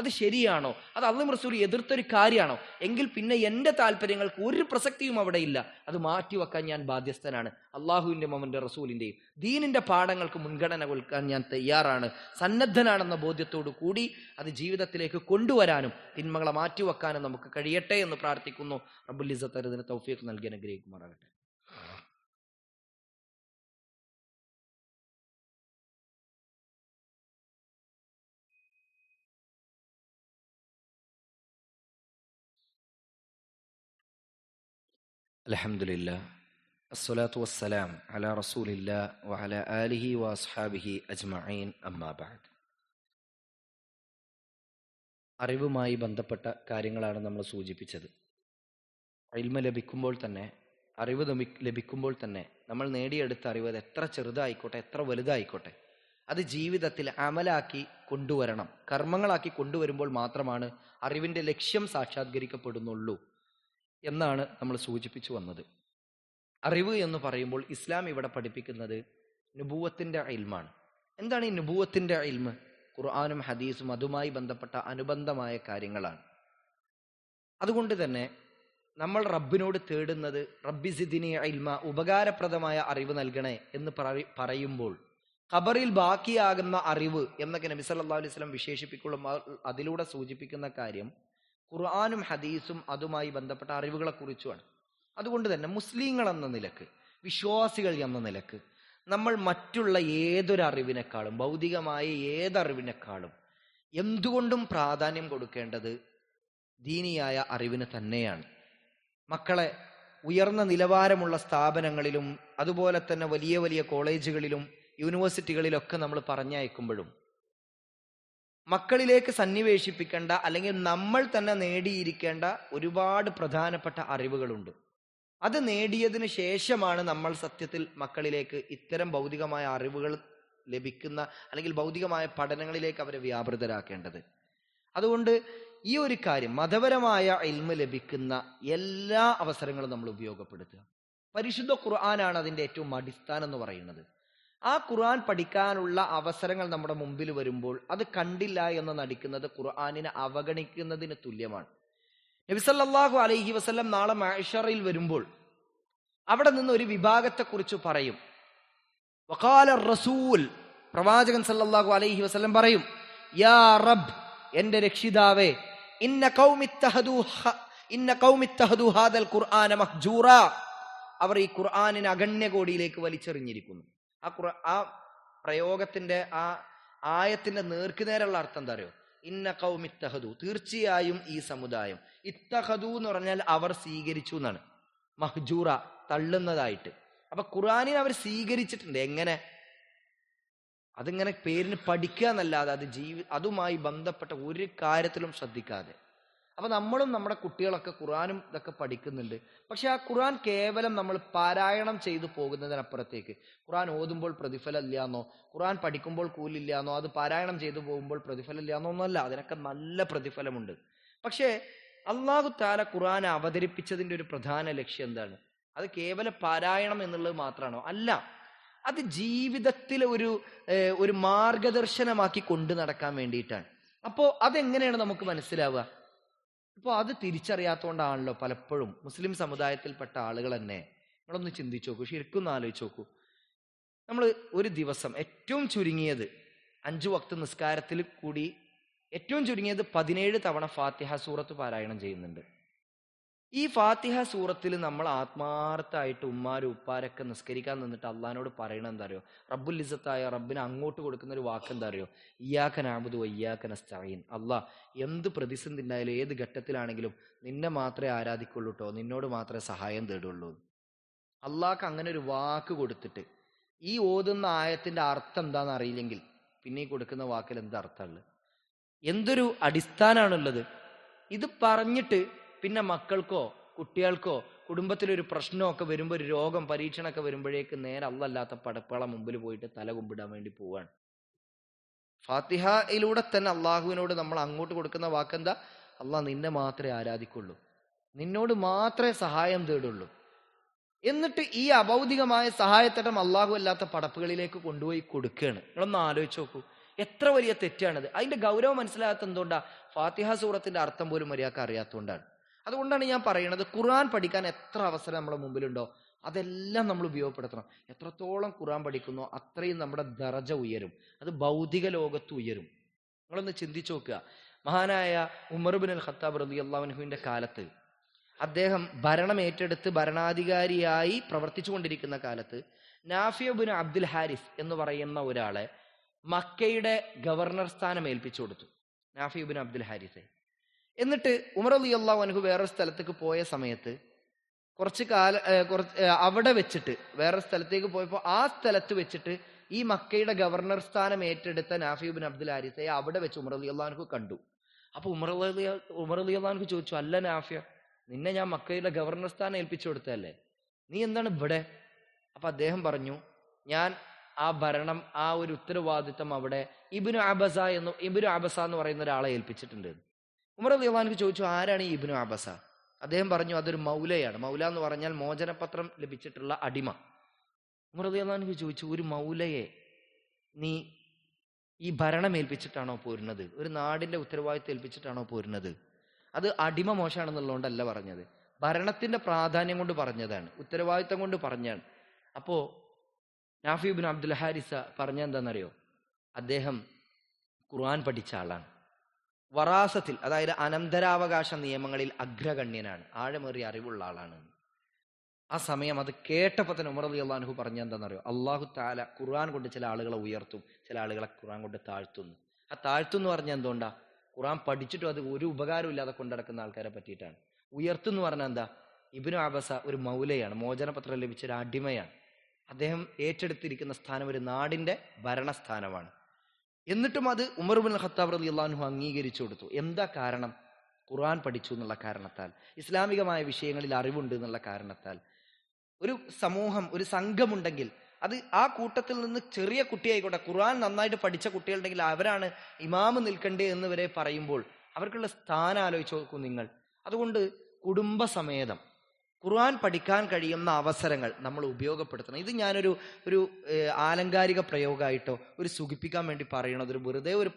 [SPEAKER 1] അത് ശരിയാണോ, അത് അല്ലാഹു റസൂൽ എതിർത്തൊരു കാര്യമാണോ, എങ്കിൽ പിന്നെ എൻ്റെ താല്പര്യങ്ങൾക്ക് ഒരു പ്രസക്തിയും അവിടെ ഇല്ല. അത് മാറ്റിവെക്കാൻ ഞാൻ ബാധ്യസ്ഥനാണ്. അള്ളാഹുവിൻ്റെയും അവൻ്റെ റസൂലിൻ്റെയും ദീനിൻ്റെ പാഠങ്ങൾക്ക് മുൻഗണന കൊടുക്കാൻ ഞാൻ തയ്യാറാണ്, സന്നദ്ധനാണെന്ന ബോധ്യത്തോടു കൂടി അത് ജീവിതത്തിലേക്ക് കൊണ്ടുവരാനും തിന്മകളെ മാറ്റിവെക്കാനും നമുക്ക് കഴിയട്ടെ എന്ന് പ്രാർത്ഥിക്കുന്നു. റബ്ബുൽ ഇസ്സത്ത് അതിന് തൗഫീഖ് നൽകി അനുഗ്രഹിക്കുമാറാകട്ടെ. അൽഹംദുലില്ലാഹ്, അസ്സലാത്തു വസ്സലാം അലാ റസൂലില്ലാഹ് വഅലാ ആലിഹി വഅസ്ഹാബിഹി അജ്മഈൻ, അമ്മാ ബഅദ്. അറിവുമായി ബന്ധപ്പെട്ട കാര്യങ്ങളാണ് നമ്മൾ സൂചിപ്പിച്ചത്. ഇൽമ ലഭിക്കുമ്പോൾ തന്നെ, അറിവ് ലഭിക്കുമ്പോൾ തന്നെ നമ്മൾ നേടിയെടുത്ത അറിവ്, അത് എത്ര ചെറുതായിക്കോട്ടെ എത്ര വലുതായിക്കോട്ടെ, അത് ജീവിതത്തിൽ അമലാക്കി കൊണ്ടുവരണം. കർമ്മങ്ങളാക്കി കൊണ്ടുവരുമ്പോൾ മാത്രമാണ് അറിവിൻ്റെ ലക്ഷ്യം സാക്ഷാത്കരിക്കപ്പെടുന്നുള്ളൂ എന്നാണ് നമ്മൾ സൂചിപ്പിച്ചു വന്നത്. അറിവ് എന്ന് പറയുമ്പോൾ ഇസ്ലാം ഇവിടെ പഠിപ്പിക്കുന്നത് നുബുവത്തിന്റെ ഇൽമാണ്. എന്താണ് ഈ നുബുവത്തിന്റെ ഇൽമ്? ഖുർആനും ഹദീസും അതുമായി ബന്ധപ്പെട്ട അനുബന്ധമായ കാര്യങ്ങളാണ്. അതുകൊണ്ട് തന്നെ നമ്മൾ റബ്ബിനോട് തേടുന്നത്, റബ്ബി സിദ്നി ഇൽമ, ഉപകാരപ്രദമായ അറിവ് നൽകണേ എന്ന് പറയുമ്പോൾ ഖബറിൽ ബാക്കിയാകുന്ന അറിവ് എന്നൊക്കെ നബി സല്ലല്ലാഹു അലൈഹി വസല്ലം വിശേഷിപ്പിക്കുമ്പോൾ അതിലൂടെ സൂചിപ്പിക്കുന്ന കാര്യം ഖുർആനും ഹദീസും അതുമായി ബന്ധപ്പെട്ട അറിവുകളെ കുറിച്ചുമാണ്. അതുകൊണ്ട് തന്നെ മുസ്ലിങ്ങൾ എന്ന നിലക്ക്, വിശ്വാസികൾ എന്ന നിലക്ക് നമ്മൾ മറ്റുള്ള ഏതൊരു അറിവിനേക്കാളും, ഭൗതികമായ ഏതറിവിനേക്കാളും എന്തുകൊണ്ടും പ്രാധാന്യം കൊടുക്കേണ്ടത് ദീനിയായ അറിവിന് തന്നെയാണ്. മക്കളെ ഉയർന്ന നിലവാരമുള്ള സ്ഥാപനങ്ങളിലും അതുപോലെ തന്നെ വലിയ വലിയ കോളേജുകളിലും യൂണിവേഴ്സിറ്റികളിലൊക്കെ നമ്മൾ പറഞ്ഞയക്കുമ്പോഴും മക്കളിലേക്ക് സന്നിവേശിപ്പിക്കേണ്ട, അല്ലെങ്കിൽ നമ്മൾ തന്നെ നേടിയിരിക്കേണ്ട ഒരുപാട് പ്രധാനപ്പെട്ട അറിവുകളുണ്ട്. അത് നേടിയതിന് ശേഷമാണ് നമ്മൾ സത്യത്തിൽ മക്കളിലേക്ക് ഇത്തരം ഭൗതികമായ അറിവുകൾ ലഭിക്കുന്ന, അല്ലെങ്കിൽ ഭൗതികമായ പഠനങ്ങളിലേക്ക് അവരെ വ്യാപൃതരാക്കേണ്ടത്. അതുകൊണ്ട് ഈ ഒരു കാര്യം, മതപരമായ ഇൽമ ലഭിക്കുന്ന എല്ലാ അവസരങ്ങളും നമ്മൾ ഉപയോഗപ്പെടുത്തുക. പരിശുദ്ധ ഖുർആനാണ് അതിൻ്റെ ഏറ്റവും അടിസ്ഥാനം എന്ന് പറയുന്നത്. ആ ഖുർആൻ പഠിക്കാനുള്ള അവസരങ്ങൾ നമ്മുടെ മുമ്പിൽ വരുമ്പോൾ അത് കണ്ടില്ല എന്ന് നടിക്കുന്നത് ഖുർആനിനെ അവഗണിക്കുന്നതിന് തുല്യമാണ്. നബി സല്ലല്ലാഹു അലൈഹി വസല്ലം നാളെ മഹ്ശറിൽ വരുമ്പോൾ അവിടെ നിന്ന് ഒരു വിഭാഗത്തെക്കുറിച്ച് പറയും. വഖാല റസൂൽ, പ്രവാചകൻ സല്ലല്ലാഹു അലൈഹി വസല്ലം പറയും, യാ റബ്ബ്, എന്റെ രക്ഷിതാവേ, ഇന്ന ഖൗമി ഇത്തഖദു ഹാദൽ ഖുർആന മഹ്ജൂറ, അവർ ഈ ഖുർആനിനെ അഗണ്യകോടിയിലേക്ക് വലിച്ചെറിഞ്ഞിരിക്കുന്നു. ആ പ്രയോഗത്തിന്റെ ആ ആയത്തിന്റെ നേർക്കുനേരുള്ള അർത്ഥം എന്താ അറിയോ? ഇന്ന ഖൗമി ഇത്തഖദു, തീർച്ചയായും ഈ സമുദായം, ഇത്തഖദു എന്ന് പറഞ്ഞാൽ അവർ സ്വീകരിച്ചു എന്നാണ്, മഹ്ജൂറ തള്ളുന്നതായിട്ട്. അപ്പൊ ഖുർആനിനെ അവർ സ്വീകരിച്ചിട്ടുണ്ട്. എങ്ങനെ? അതിങ്ങനെ പേരിന് പഠിക്കുക എന്നല്ലാതെ അതുമായി ബന്ധപ്പെട്ട ഒരു കാര്യത്തിലും ശ്രദ്ധിക്കാതെ. അപ്പൊ നമ്മളും നമ്മുടെ കുട്ടികളൊക്കെ ഖുർആനും ഇതൊക്കെ പഠിക്കുന്നുണ്ട്. പക്ഷെ ആ ഖുർആൻ കേവലം നമ്മൾ പാരായണം ചെയ്തു പോകുന്നതിനപ്പുറത്തേക്ക്, ഖുർആൻ ഓതുമ്പോൾ പ്രതിഫലം ഇല്ലാന്നോ, ഖുർആൻ പഠിക്കുമ്പോൾ കൂലില്ലാന്നോ, അത് പാരായണം ചെയ്തു പോകുമ്പോൾ പ്രതിഫലം ഇല്ലാന്നോ ഒന്നല്ല, അതിനൊക്കെ നല്ല പ്രതിഫലമുണ്ട്. പക്ഷേ അല്ലാഹു തആല ഖുർആൻ അവതരിപ്പിച്ചതിന്റെ ഒരു പ്രധാന ലക്ഷ്യം എന്താണ്? അത് കേവല പാരായണം എന്നുള്ളത് മാത്രമാണോ? അല്ല, അത് ജീവിതത്തിൽ ഒരു മാർഗദർശനമാക്കി കൊണ്ടു നടക്കാൻ വേണ്ടിയിട്ടാണ്. അപ്പോ അതെങ്ങനെയാണ് നമുക്ക് മനസ്സിലാവുക? ഇപ്പോൾ അത് തിരിച്ചറിയാത്തതുകൊണ്ടാണല്ലോ പലപ്പോഴും മുസ്ലിം സമുദായത്തിൽപ്പെട്ട ആളുകൾ തന്നെ, നിങ്ങളൊന്ന് ചിന്തിച്ചു നോക്കൂ, ശരിക്കും ഒന്ന് ആലോചിച്ച് നോക്കൂ. നമ്മൾ ഒരു ദിവസം ഏറ്റവും ചുരുങ്ങിയത് 5 വക്ത് നിസ്കാരത്തിൽ കൂടി ഏറ്റവും ചുരുങ്ങിയത് 17 തവണ ഫാത്തിഹ സൂറത്ത് പാരായണം ചെയ്യുന്നുണ്ട്. ഈ ഫാത്തിഹ സൂറത്തിൽ നമ്മൾ ആത്മാർത്ഥമായിട്ട് ഉമ്മാരും ഉപ്പാരൊക്കെ നിസ്കരിക്കാൻ നിന്നിട്ട് അള്ളഹാനോട് പറയണത് എന്താ അറിയോ? റബ്ബുൽ ഇസ്സത്തായ റബ്ബിന് അങ്ങോട്ട് കൊടുക്കുന്ന ഒരു വാക്ക് എന്താ അറിയോ? ഇയ്യാക നഅ്ബുദു വ ഇയ്യാക നസ്തഈൻ. അള്ളാഹ്, എന്ത് പ്രതിസന്ധി ഉണ്ടായാലും ഏത് ഘട്ടത്തിലാണെങ്കിലും നിന്നെ മാത്രമേ ആരാധിക്കുള്ളൂ കേട്ടോ, നിന്നോട് മാത്രമേ സഹായം തേടുള്ളൂ. അള്ളാഹ്ക്ക് അങ്ങനെ ഒരു വാക്ക് കൊടുത്തിട്ട് ഈ ഓതുന്ന ആയത്തിന്റെ അർത്ഥം എന്താണെന്ന് അറിയില്ലെങ്കിൽ പിന്നെ ഈ കൊടുക്കുന്ന വാക്കിൽ എന്താ അർത്ഥമുള്ളത്? എന്തൊരു അടിസ്ഥാനമാണുള്ളത്? ഇത് പറഞ്ഞിട്ട് പിന്നെ മക്കൾക്കോ കുട്ടികൾക്കോ കുടുംബത്തിലൊരു പ്രശ്നമൊക്കെ വരുമ്പോൾ, ഒരു രോഗം പരീക്ഷണമൊക്കെ വരുമ്പോഴേക്ക് നേരെ അല്ലാത്ത പടപ്പള മുമ്പിൽ പോയിട്ട് തല കുമ്പിടാൻ വേണ്ടി പോവാണ്. ഫാത്തിഹയിലൂടെ തന്നെ അള്ളാഹുവിനോട് നമ്മൾ അങ്ങോട്ട് കൊടുക്കുന്ന വാക്കെന്താ? അള്ളാഹ്, നിന്നെ മാത്രമേ ആരാധിക്കുള്ളൂ, നിന്നോട് മാത്രമേ സഹായം തേടുള്ളൂ. എന്നിട്ട് ഈ അഭൗതികമായ സഹായത്തട്ടം അള്ളാഹു അല്ലാത്ത പടപ്പുകളിലേക്ക് കൊണ്ടുപോയി കൊടുക്കുകയാണ്. നിങ്ങളൊന്ന് ആലോചിച്ച് നോക്കൂ, എത്ര വലിയ തെറ്റാണത്. അതിന്റെ ഗൗരവം മനസ്സിലാകാത്ത എന്തുകൊണ്ടാ? ഫാത്തിഹ സൂറത്തിന്റെ അർത്ഥം പോലും മര്യാദക്ക് അറിയാത്തതുകൊണ്ടാണ്. അതുകൊണ്ടാണ് ഞാൻ പറയുന്നത്, ഖുർആൻ പഠിക്കാൻ എത്ര അവസരം നമ്മുടെ മുമ്പിലുണ്ടോ അതെല്ലാം നമ്മൾ ഉപയോഗപ്പെടുത്തണം. എത്രത്തോളം ഖുർആൻ പഠിക്കുന്നോ അത്രയും നമ്മുടെ ദറജ ഉയരും, അത് ഭൗതിക ലോകത്ത് ഉയരും. നിങ്ങളൊന്ന് ചിന്തിച്ചു നോക്കുക, മഹാനായ ഉമർ ഇബ്നുൽ ഖത്താബ് റളിയല്ലാഹു അൻഹുവിന്റെ കാലത്ത്, അദ്ദേഹം ഭരണം ഏറ്റെടുത്ത് ഭരണാധികാരിയായി പ്രവർത്തിച്ചു കൊണ്ടിരിക്കുന്ന കാലത്ത് നാഫി ഇബ്നു അബ്ദുൽ ഹാരിസ് എന്ന് പറയുന്ന ഒരാളെ മക്കയുടെ ഗവർണർ സ്ഥാനം ഏൽപ്പിച്ചു കൊടുത്തു, നാഫി ഇബ്നു അബ്ദുൽ ഹാരിസെ. എന്നിട്ട് ഉമർ റളിയല്ലാഹു അൻഹു വേറൊരു സ്ഥലത്തേക്ക് പോയ സമയത്ത് അവിടെ വെച്ചിട്ട് വേറൊരു സ്ഥലത്തേക്ക് പോയപ്പോൾ ആ സ്ഥലത്ത് വെച്ചിട്ട് ഈ മക്കയുടെ ഗവർണർ സ്ഥാനം ഏറ്റെടുത്ത നാഫി ഇബ്നു അബ്ദുൽ ഹാരിസയെ അവിടെ വെച്ച് ഉമർ റളിയല്ലാഹു അൻഹു കണ്ടു. അപ്പൊ ഉമർ റളിയല്ലാഹു അൻഹു ചോദിച്ചു, അല്ല നാഫിയ, നിന്നെ ഞാൻ മക്കയുടെ ഗവർണർ സ്ഥാനം ഏൽപ്പിച്ചു കൊടുത്തല്ലേ, നീ എന്താണ് ഇവിടെ? അപ്പൊ അദ്ദേഹം പറഞ്ഞു, ഞാൻ ആ ഭരണം, ആ ഒരു ഉത്തരവാദിത്തം അവിടെ ഇബ്നു അബസ എന്ന് പറയുന്ന ഒരാളെ ഏൽപ്പിച്ചിട്ടുണ്ട്. ഉമർ റളിയല്ലാഹു അൻഹു ചോദിച്ചു, ആരാണ് ഈ ഇബ്നു അബസ? അദ്ദേഹം പറഞ്ഞു, അതൊരു മൗലയാണ്. മൗല എന്ന് പറഞ്ഞാൽ മോചനപത്രം ലഭിച്ചിട്ടുള്ള അടിമ. ഉമർ റളിയല്ലാഹു അൻഹു ചോദിച്ചു, ഒരു മൗലയെ നീ ഈ ഭരണം ഏൽപ്പിച്ചിട്ടാണോ പോരുന്നത്? ഒരു നാടിന്റെ ഉത്തരവാദിത്തം ഏൽപ്പിച്ചിട്ടാണോ പോരുന്നത്? അത് അടിമ മോശമാണെന്നുള്ളതുകൊണ്ടല്ല പറഞ്ഞത്, ഭരണത്തിന്റെ പ്രാധാന്യം കൊണ്ട് പറഞ്ഞതാണ്, ഉത്തരവാദിത്തം കൊണ്ട് പറഞ്ഞാണ്. അപ്പോ നാഫി ഇബ്നു അബ്ദുൽ ഹാരിസ പറഞ്ഞ എന്താണെന്നറിയോ? അദ്ദേഹം ഖുർആൻ പഠിച്ച ആളാണ്, വറാസത്തിൽ, അതായത് അനന്തരാവകാശ നിയമങ്ങളിൽ അഗ്രഗണ്യനാണ്, ആഴമേറിയ അറിവുള്ള ആളാണ്. ആ സമയം അത് കേട്ടപ്പോൾ തന്നെ ഉമർ റളിയല്ലാഹു അൻഹു പറഞ്ഞ എന്താണെന്നറിയോ? അല്ലാഹു തആല ഖുർആൻ കൊണ്ട് ചില ആളുകളെ ഉയർത്തും, ചില ആളുകളെ ഖുർആൻ കൊണ്ട് താഴ്ത്തുന്നു. ആ താഴ്ത്തും എന്ന് പറഞ്ഞാൽ എന്തുകൊണ്ടാ? ഖുർആൻ പഠിച്ചിട്ടും അത് ഒരു ഉപകാരം ഇല്ലാതെ കൊണ്ടിടക്കുന്ന ആൾക്കാരെ പറ്റിയിട്ടാണ്. ഉയർത്തുന്നു പറഞ്ഞാൽ എന്താ? ഇബ്നു അബസ ഒരു മൗലയാണ്, മോചനപത്രം ലഭിച്ച ഒരു അടിമയാണ്. അദ്ദേഹം ഏറ്റെടുത്തിരിക്കുന്ന സ്ഥാനം ഒരു നാടിന്റെ ഭരണസ്ഥാനമാണ്. എന്നിട്ടും അത് ഉമർ ഇബ്നുൽ ഖത്താബ് റളിയല്ലാഹു അൻഹു അംഗീകരിച്ചു കൊടുത്തു. എന്താ കാരണം? ഖുർആൻ പഠിച്ചു എന്നുള്ള കാരണത്താൽ, ഇസ്ലാമികമായ വിഷയങ്ങളിൽ അറിവുണ്ട് എന്നുള്ള കാരണത്താൽ. ഒരു സമൂഹം, ഒരു സംഘമുണ്ടെങ്കിൽ അത് ആ കൂട്ടത്തിൽ നിന്ന് ചെറിയ കുട്ടിയായിക്കോട്ടെ, ഖുർആൻ നന്നായിട്ട് പഠിച്ച കുട്ടികളുണ്ടെങ്കിൽ അവരാണ് ഇമാമ് നിൽക്കണ്ടേ എന്ന് വരെ പറയുമ്പോൾ അവർക്കുള്ള സ്ഥാനം ആലോചിച്ച് നോക്കൂ നിങ്ങൾ. അതുകൊണ്ട് കുടുംബസമേതം ഖുർആൻ പഠിക്കാൻ കഴിയുന്ന അവസരങ്ങൾ നമ്മൾ ഉപയോഗപ്പെടുത്തണം. ഇത് ഞാനൊരു ആലങ്കാരിക പ്രയോഗമായിട്ടോ ഒരു സുഖിപ്പിക്കാൻ വേണ്ടി പറയണത്, ഒരു വെറുതെ ഒരു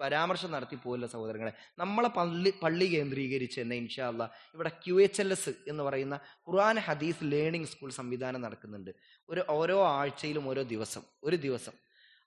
[SPEAKER 1] പരാമർശം നടത്തി പോലുള്ള സഹോദരങ്ങളെ. നമ്മളെ പള്ളി കേന്ദ്രീകരിച്ച് തന്നെ ഇൻഷാ അല്ലാ ഇവിടെ QHLS എന്ന് പറയുന്ന ഖുർആൻ ഹദീസ് ലേണിംഗ് സ്കൂൾ സംവിധാനം നടക്കുന്നുണ്ട്. ഓരോ ആഴ്ചയിലും ഒരു ദിവസം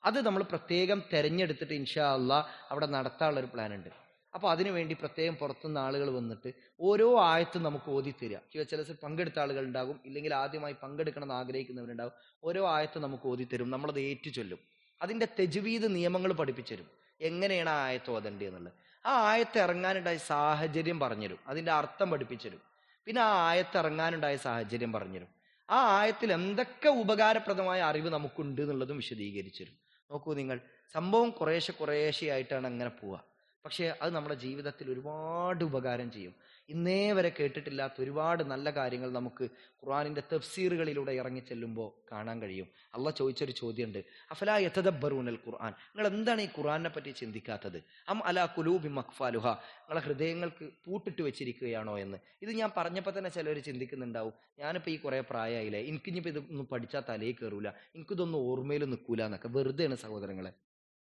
[SPEAKER 1] അത് നമ്മൾ പ്രത്യേകം തിരഞ്ഞെടുത്തിട്ട് ഇൻഷാ അള്ളാ അവിടെ നടത്താനുള്ള ഒരു പ്ലാൻ ഉണ്ട്. അപ്പോൾ അതിനുവേണ്ടി പ്രത്യേകം പുറത്തുനിന്ന് ആളുകൾ വന്നിട്ട് ഓരോ ആയത്തും നമുക്ക് ഓതി തരിക. ചില പങ്കെടുത്ത ആളുകൾ ഉണ്ടാകും, ഇല്ലെങ്കിൽ ആദ്യമായി പങ്കെടുക്കണം എന്ന് ആഗ്രഹിക്കുന്നവരുണ്ടാകും. ഓരോ ആയത്തും നമുക്ക് ഓതി തരും, നമ്മളത് ഏറ്റു ചൊല്ലും. അതിൻ്റെ തെജ്വീദ് നിയമങ്ങൾ പഠിപ്പിച്ചു തരും, എങ്ങനെയാണ് ആ ആയത്ത് ഓതേണ്ടത് എന്നുള്ളത്. ആ ആയത്ത് ഇറങ്ങാനുണ്ടായ സാഹചര്യം പറഞ്ഞുതരും, അതിൻ്റെ അർത്ഥം പഠിപ്പിച്ചു തരും. പിന്നെ ആ ആയത്ത് ഇറങ്ങാനുണ്ടായ സാഹചര്യം പറഞ്ഞുതരും. ആ ആയത്തിൽ എന്തൊക്കെ ഉപകാരപ്രദമായ അറിവ് നമുക്കുണ്ട് എന്നുള്ളതും വിശദീകരിച്ചു തരും. നോക്കൂ നിങ്ങൾ, സംഭവം കുറേശ്ശെയായിട്ടാണ് അങ്ങനെ പോവുക. പക്ഷേ അത് നമ്മുടെ ജീവിതത്തിൽ ഒരുപാട് ഉപകാരം ചെയ്യും. ഇന്നേ വരെ കേട്ടിട്ടില്ലാത്ത ഒരുപാട് നല്ല കാര്യങ്ങൾ നമുക്ക് ഖുർആനിന്റെ തഫ്സീറുകളിലൂടെ ഇറങ്ങി ചെല്ലുമ്പോൾ കാണാൻ കഴിയും. അള്ളാഹ് ചോദിച്ചൊരു ചോദ്യമുണ്ട്, അഫലാ യതദബ്ബറൂനൽ ഖുർആൻ, നിങ്ങൾ എന്താണ് ഈ ഖുർആനെ പറ്റി ചിന്തിക്കാത്തത്? അം അലാ ഖുലൂബിൻ അഖ്ഫാലുഹാ, നിങ്ങളെ ഹൃദയങ്ങൾക്ക് പൂട്ടിട്ട് വെച്ചിരിക്കുകയാണോ എന്ന്. ഇത് ഞാൻ പറഞ്ഞപ്പോൾ തന്നെ ചിലർ ചിന്തിക്കുന്നുണ്ടാവും, ഞാനിപ്പോൾ ഈ കുറേ പ്രായമായില്ലേ, എനിക്കിനിപ്പോൾ ഇതൊന്നും പഠിച്ചാൽ തലേ കയറൂല, എനിക്കിതൊന്നും ഓർമ്മയിൽ നിൽക്കൂല എന്നൊക്കെ വെറുതെയാണ് സഹോദരങ്ങളെ,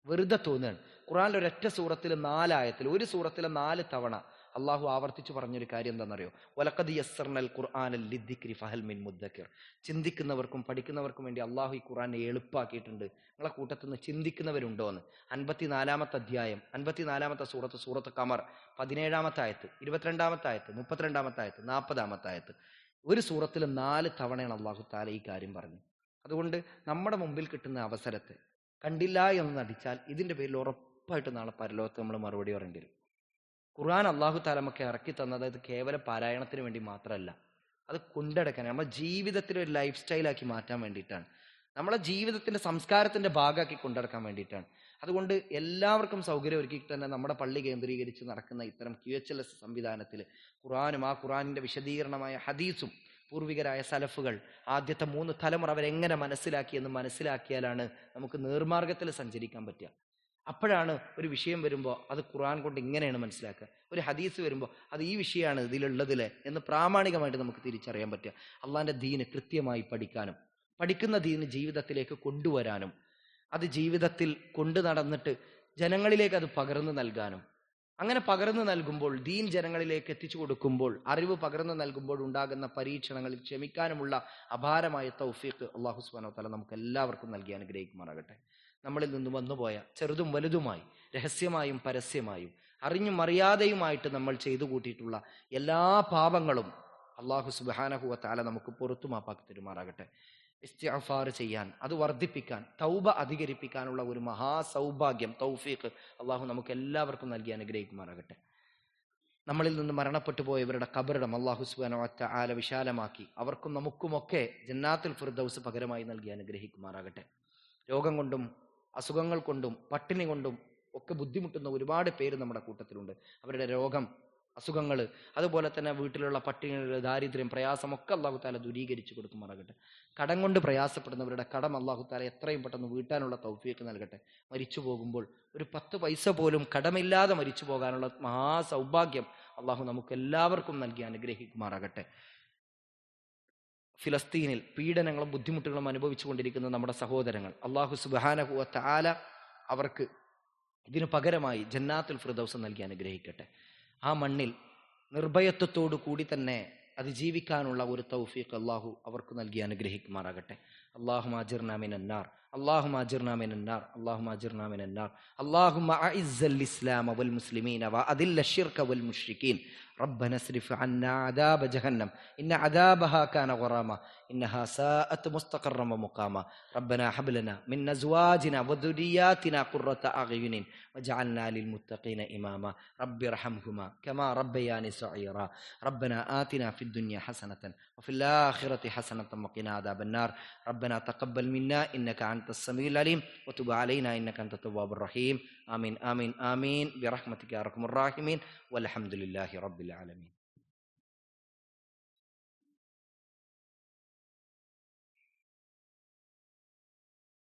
[SPEAKER 1] വെറുതെ തോന്നുകയാണ്. ഖുർആനിൽ ഒരൊറ്റ സൂറത്തിൽ 4 ആയത്തിൽ, ഒരു സൂറത്തിലെ 4 തവണ അള്ളാഹു ആവർത്തിച്ചു പറഞ്ഞൊരു കാര്യം എന്താണെന്നറിയോ? വലഖദ് യസ്സർനൽ ഖുർആന ലിദ്ദിക്രി ഫഹൽ മിൻ മുദ്ദക്കിർ. ചിന്തിക്കുന്നവർക്കും പഠിക്കുന്നവർക്കും വേണ്ടി അള്ളാഹു ഈ ഖുർആനെ എളുപ്പാക്കിയിട്ടുണ്ട്. നിങ്ങളെ കൂട്ടത്തിൽ നിന്ന് ചിന്തിക്കുന്നവരുണ്ടോ എന്ന്. 54-ാമത്തെ അധ്യായം, 54-ാമത്തെ സൂറത്ത് ഖമർ, 17-ാമത്തെ ആയത്ത്, 22-ാമത്തെ ആയത്ത്, 32-ാമത്തെ ആയത്ത്, 40-ാമത്തെ ആയത്ത്. ഒരു സൂറത്തിൽ 4 തവണയാണ് അള്ളാഹു താല ഈ കാര്യം പറഞ്ഞു. അതുകൊണ്ട് നമ്മുടെ മുമ്പിൽ കിട്ടുന്ന അവസരത്തെ കണ്ടില്ല എന്ന് നടിച്ചാൽ ഇതിന്റെ പേരിൽ ഉറപ്പായിട്ട് നാളെ പരലോകത്ത് നമ്മൾ മറുപടി പറയേണ്ടി വരും. ഖുർആൻ അള്ളാഹു താല നമുക്ക് ഇറക്കി തന്നത് അത് കേവല പാരായണത്തിന് വേണ്ടി മാത്രമല്ല, അത് കൊണ്ടടക്കാൻ, നമ്മുടെ ജീവിതത്തിൽ ഒരു ലൈഫ് സ്റ്റൈലാക്കി മാറ്റാൻ വേണ്ടിയിട്ടാണ്, നമ്മളെ ജീവിതത്തിന്റെ സംസ്കാരത്തിന്റെ ഭാഗമാക്കി കൊണ്ടടക്കാൻ വേണ്ടിയിട്ടാണ്. അതുകൊണ്ട് എല്ലാവർക്കും സൗകര്യം ഒരുക്കിയിട്ട് തന്നെ നമ്മുടെ പള്ളി കേന്ദ്രീകരിച്ച് നടക്കുന്ന ഇത്തരം QHLS സംവിധാനത്തിൽ ഖുർആനും ആ ഖുർആനിന്റെ വിശദീകരണമായ ഹദീസും പൂർവികരായ സലഫുകൾ ആദ്യത്തെ 3 തലമുറ അവരെങ്ങനെ മനസ്സിലാക്കിയെന്ന് മനസ്സിലാക്കിയാലാണ് നമുക്ക് നേർമാർഗത്തിൽ സഞ്ചരിക്കാൻ പറ്റുക. അപ്പോഴാണ് ഒരു വിഷയം വരുമ്പോൾ അത് ഖുർആൻ കൊണ്ട് ഇങ്ങനെയാണ് മനസ്സിലാക്കുക, ഒരു ഹദീസ് വരുമ്പോൾ അത് ഈ വിഷയമാണ് ഇതിലുള്ളതിലെ എന്ന് പ്രാമാണികമായിട്ട് നമുക്ക് തിരിച്ചറിയാൻ പറ്റുക. അള്ളാഹിന്റെ ദീന് കൃത്യമായി പഠിക്കാനും പഠിക്കുന്ന ദീന് ജീവിതത്തിലേക്ക് കൊണ്ടുവരാനും അത് ജീവിതത്തിൽ കൊണ്ടു നടന്നിട്ട് ജനങ്ങളിലേക്ക് അത് പകർന്നു നൽകാനും, അങ്ങനെ പകർന്നു നൽകുമ്പോൾ, ദീൻ ജനങ്ങളിലേക്ക് എത്തിച്ചു കൊടുക്കുമ്പോൾ, അറിവ് പകർന്നു നൽകുമ്പോൾ ഉണ്ടാകുന്ന പരീക്ഷണങ്ങളിൽ ക്ഷമിക്കാനുമുള്ള അപാരമായ തൗഫീഖ് അല്ലാഹു സുബ്ഹാനഹു വ തആല നമുക്ക് എല്ലാവർക്കും നൽകി അനുഗ്രഹിക്കുമാറാകട്ടെ. നമ്മളിൽ നിന്ന് വന്നുപോയ ചെറുതും വലുതുമായി, രഹസ്യമായും പരസ്യമായും, അറിഞ്ഞും അറിയാതെയുമായിട്ട് നമ്മൾ ചെയ്തു കൂട്ടിയിട്ടുള്ള എല്ലാ പാപങ്ങളും അല്ലാഹു സുബ്ഹാനഹു വ തആല നമുക്ക് പുറത്തു മാപ്പാക്കി തരുമാറാകട്ടെ. ഇസ്തിഗ്ഫാർ ചെയ്യാൻ, അത് വർദ്ധിപ്പിക്കാൻ, തൗബ അധികരിപ്പിക്കാനുള്ള ഒരു മഹാസൗഭാഗ്യം, തൗഫീഖ് അള്ളാഹു നമുക്ക് എല്ലാവർക്കും നൽകി അനുഗ്രഹിക്കുമാറാകട്ടെ. നമ്മളിൽ നിന്ന് മരണപ്പെട്ടു പോയവരുടെ ഖബറിടം അല്ലാഹു സുബ്ഹാനഹു വ തആല വിശാലമാക്കി അവർക്കും നമുക്കുമൊക്കെ ജന്നാത്തുൽ ഫിർദൗസ് പകരമായി നൽകി അനുഗ്രഹിക്കുമാറാകട്ടെ. രോഗം കൊണ്ടും അസുഖങ്ങൾ കൊണ്ടും പട്ടിണി കൊണ്ടും ഒക്കെ ബുദ്ധിമുട്ടുന്ന ഒരുപാട് പേര് നമ്മുടെ കൂട്ടത്തിലുണ്ട്. അവരുടെ രോഗം, അസുഖങ്ങൾ, അതുപോലെ തന്നെ വീട്ടിലുള്ള പട്ടിണി, ദാരിദ്ര്യം, പ്രയാസമൊക്കെ അല്ലാഹു തആല ദൂരീകരിച്ചു കൊടുക്കുമാറാകട്ടെ. കടം കൊണ്ട് പ്രയാസപ്പെടുന്നവരുടെ കടം അല്ലാഹു തആല എത്രയും പെട്ടെന്ന് വീട്ടാനുള്ള തൗഫീഖ് നൽകട്ടെ. മരിച്ചു പോകുമ്പോൾ ഒരു 10 പൈസ പോലും കടമില്ലാതെ മരിച്ചു പോകാനുള്ള മഹാസൗഭാഗ്യം അല്ലാഹു നമുക്ക് എല്ലാവർക്കും നൽകി അനുഗ്രഹിക്കുമാറാകട്ടെ. ഫിലസ്തീനിൽ പീഡനങ്ങളും ബുദ്ധിമുട്ടുകളും അനുഭവിച്ചു കൊണ്ടിരിക്കുന്ന നമ്മുടെ സഹോദരങ്ങൾ അല്ലാഹു സുബ്ഹാനഹു വ തആല അവർക്ക് ഇതിനു പകരമായി ജന്നാത്തുൽ ഫിർദൗസ് നൽകി അനുഗ്രഹിക്കട്ടെ. ആ മണ്ണിൽ നിർഭയത്വത്തോടു കൂടി തന്നെ അതിജീവിക്കാനുള്ള ഒരു തൗഫീഖ് അല്ലാഹു അവർക്ക് നൽകി അനുഗ്രഹിക്കുമാറാകട്ടെ. അല്ലാഹുമ്മ അജിർനാ മിനന്നാർ, اللهم اجرنا من النار، اللهم اجرنا من النار. اللهم اعز الاسلام والمسلمين واذل الشرك والمشركين. ربنا اصرف عنا عذاب جهنم ان عذابها كان غراما انها ساءت مستقرا ومقاما. ربنا هب لنا من ازواجنا وذرياتنا قرة اعين واجعلنا للمتقين اماما. رب ارحمهما كما ربياني صغيرا. ربنا آتنا في الدنيا حسنة وفي الآخرة حسنة وقنا عذاب النار. ربنا تقبل منا إنك أنت السميع العليم وتب علينا إنك أنت التواب الرحيم. آمين آمين آمين برحمتك يا أرحم الراحمين والحمد لله رب العالمين.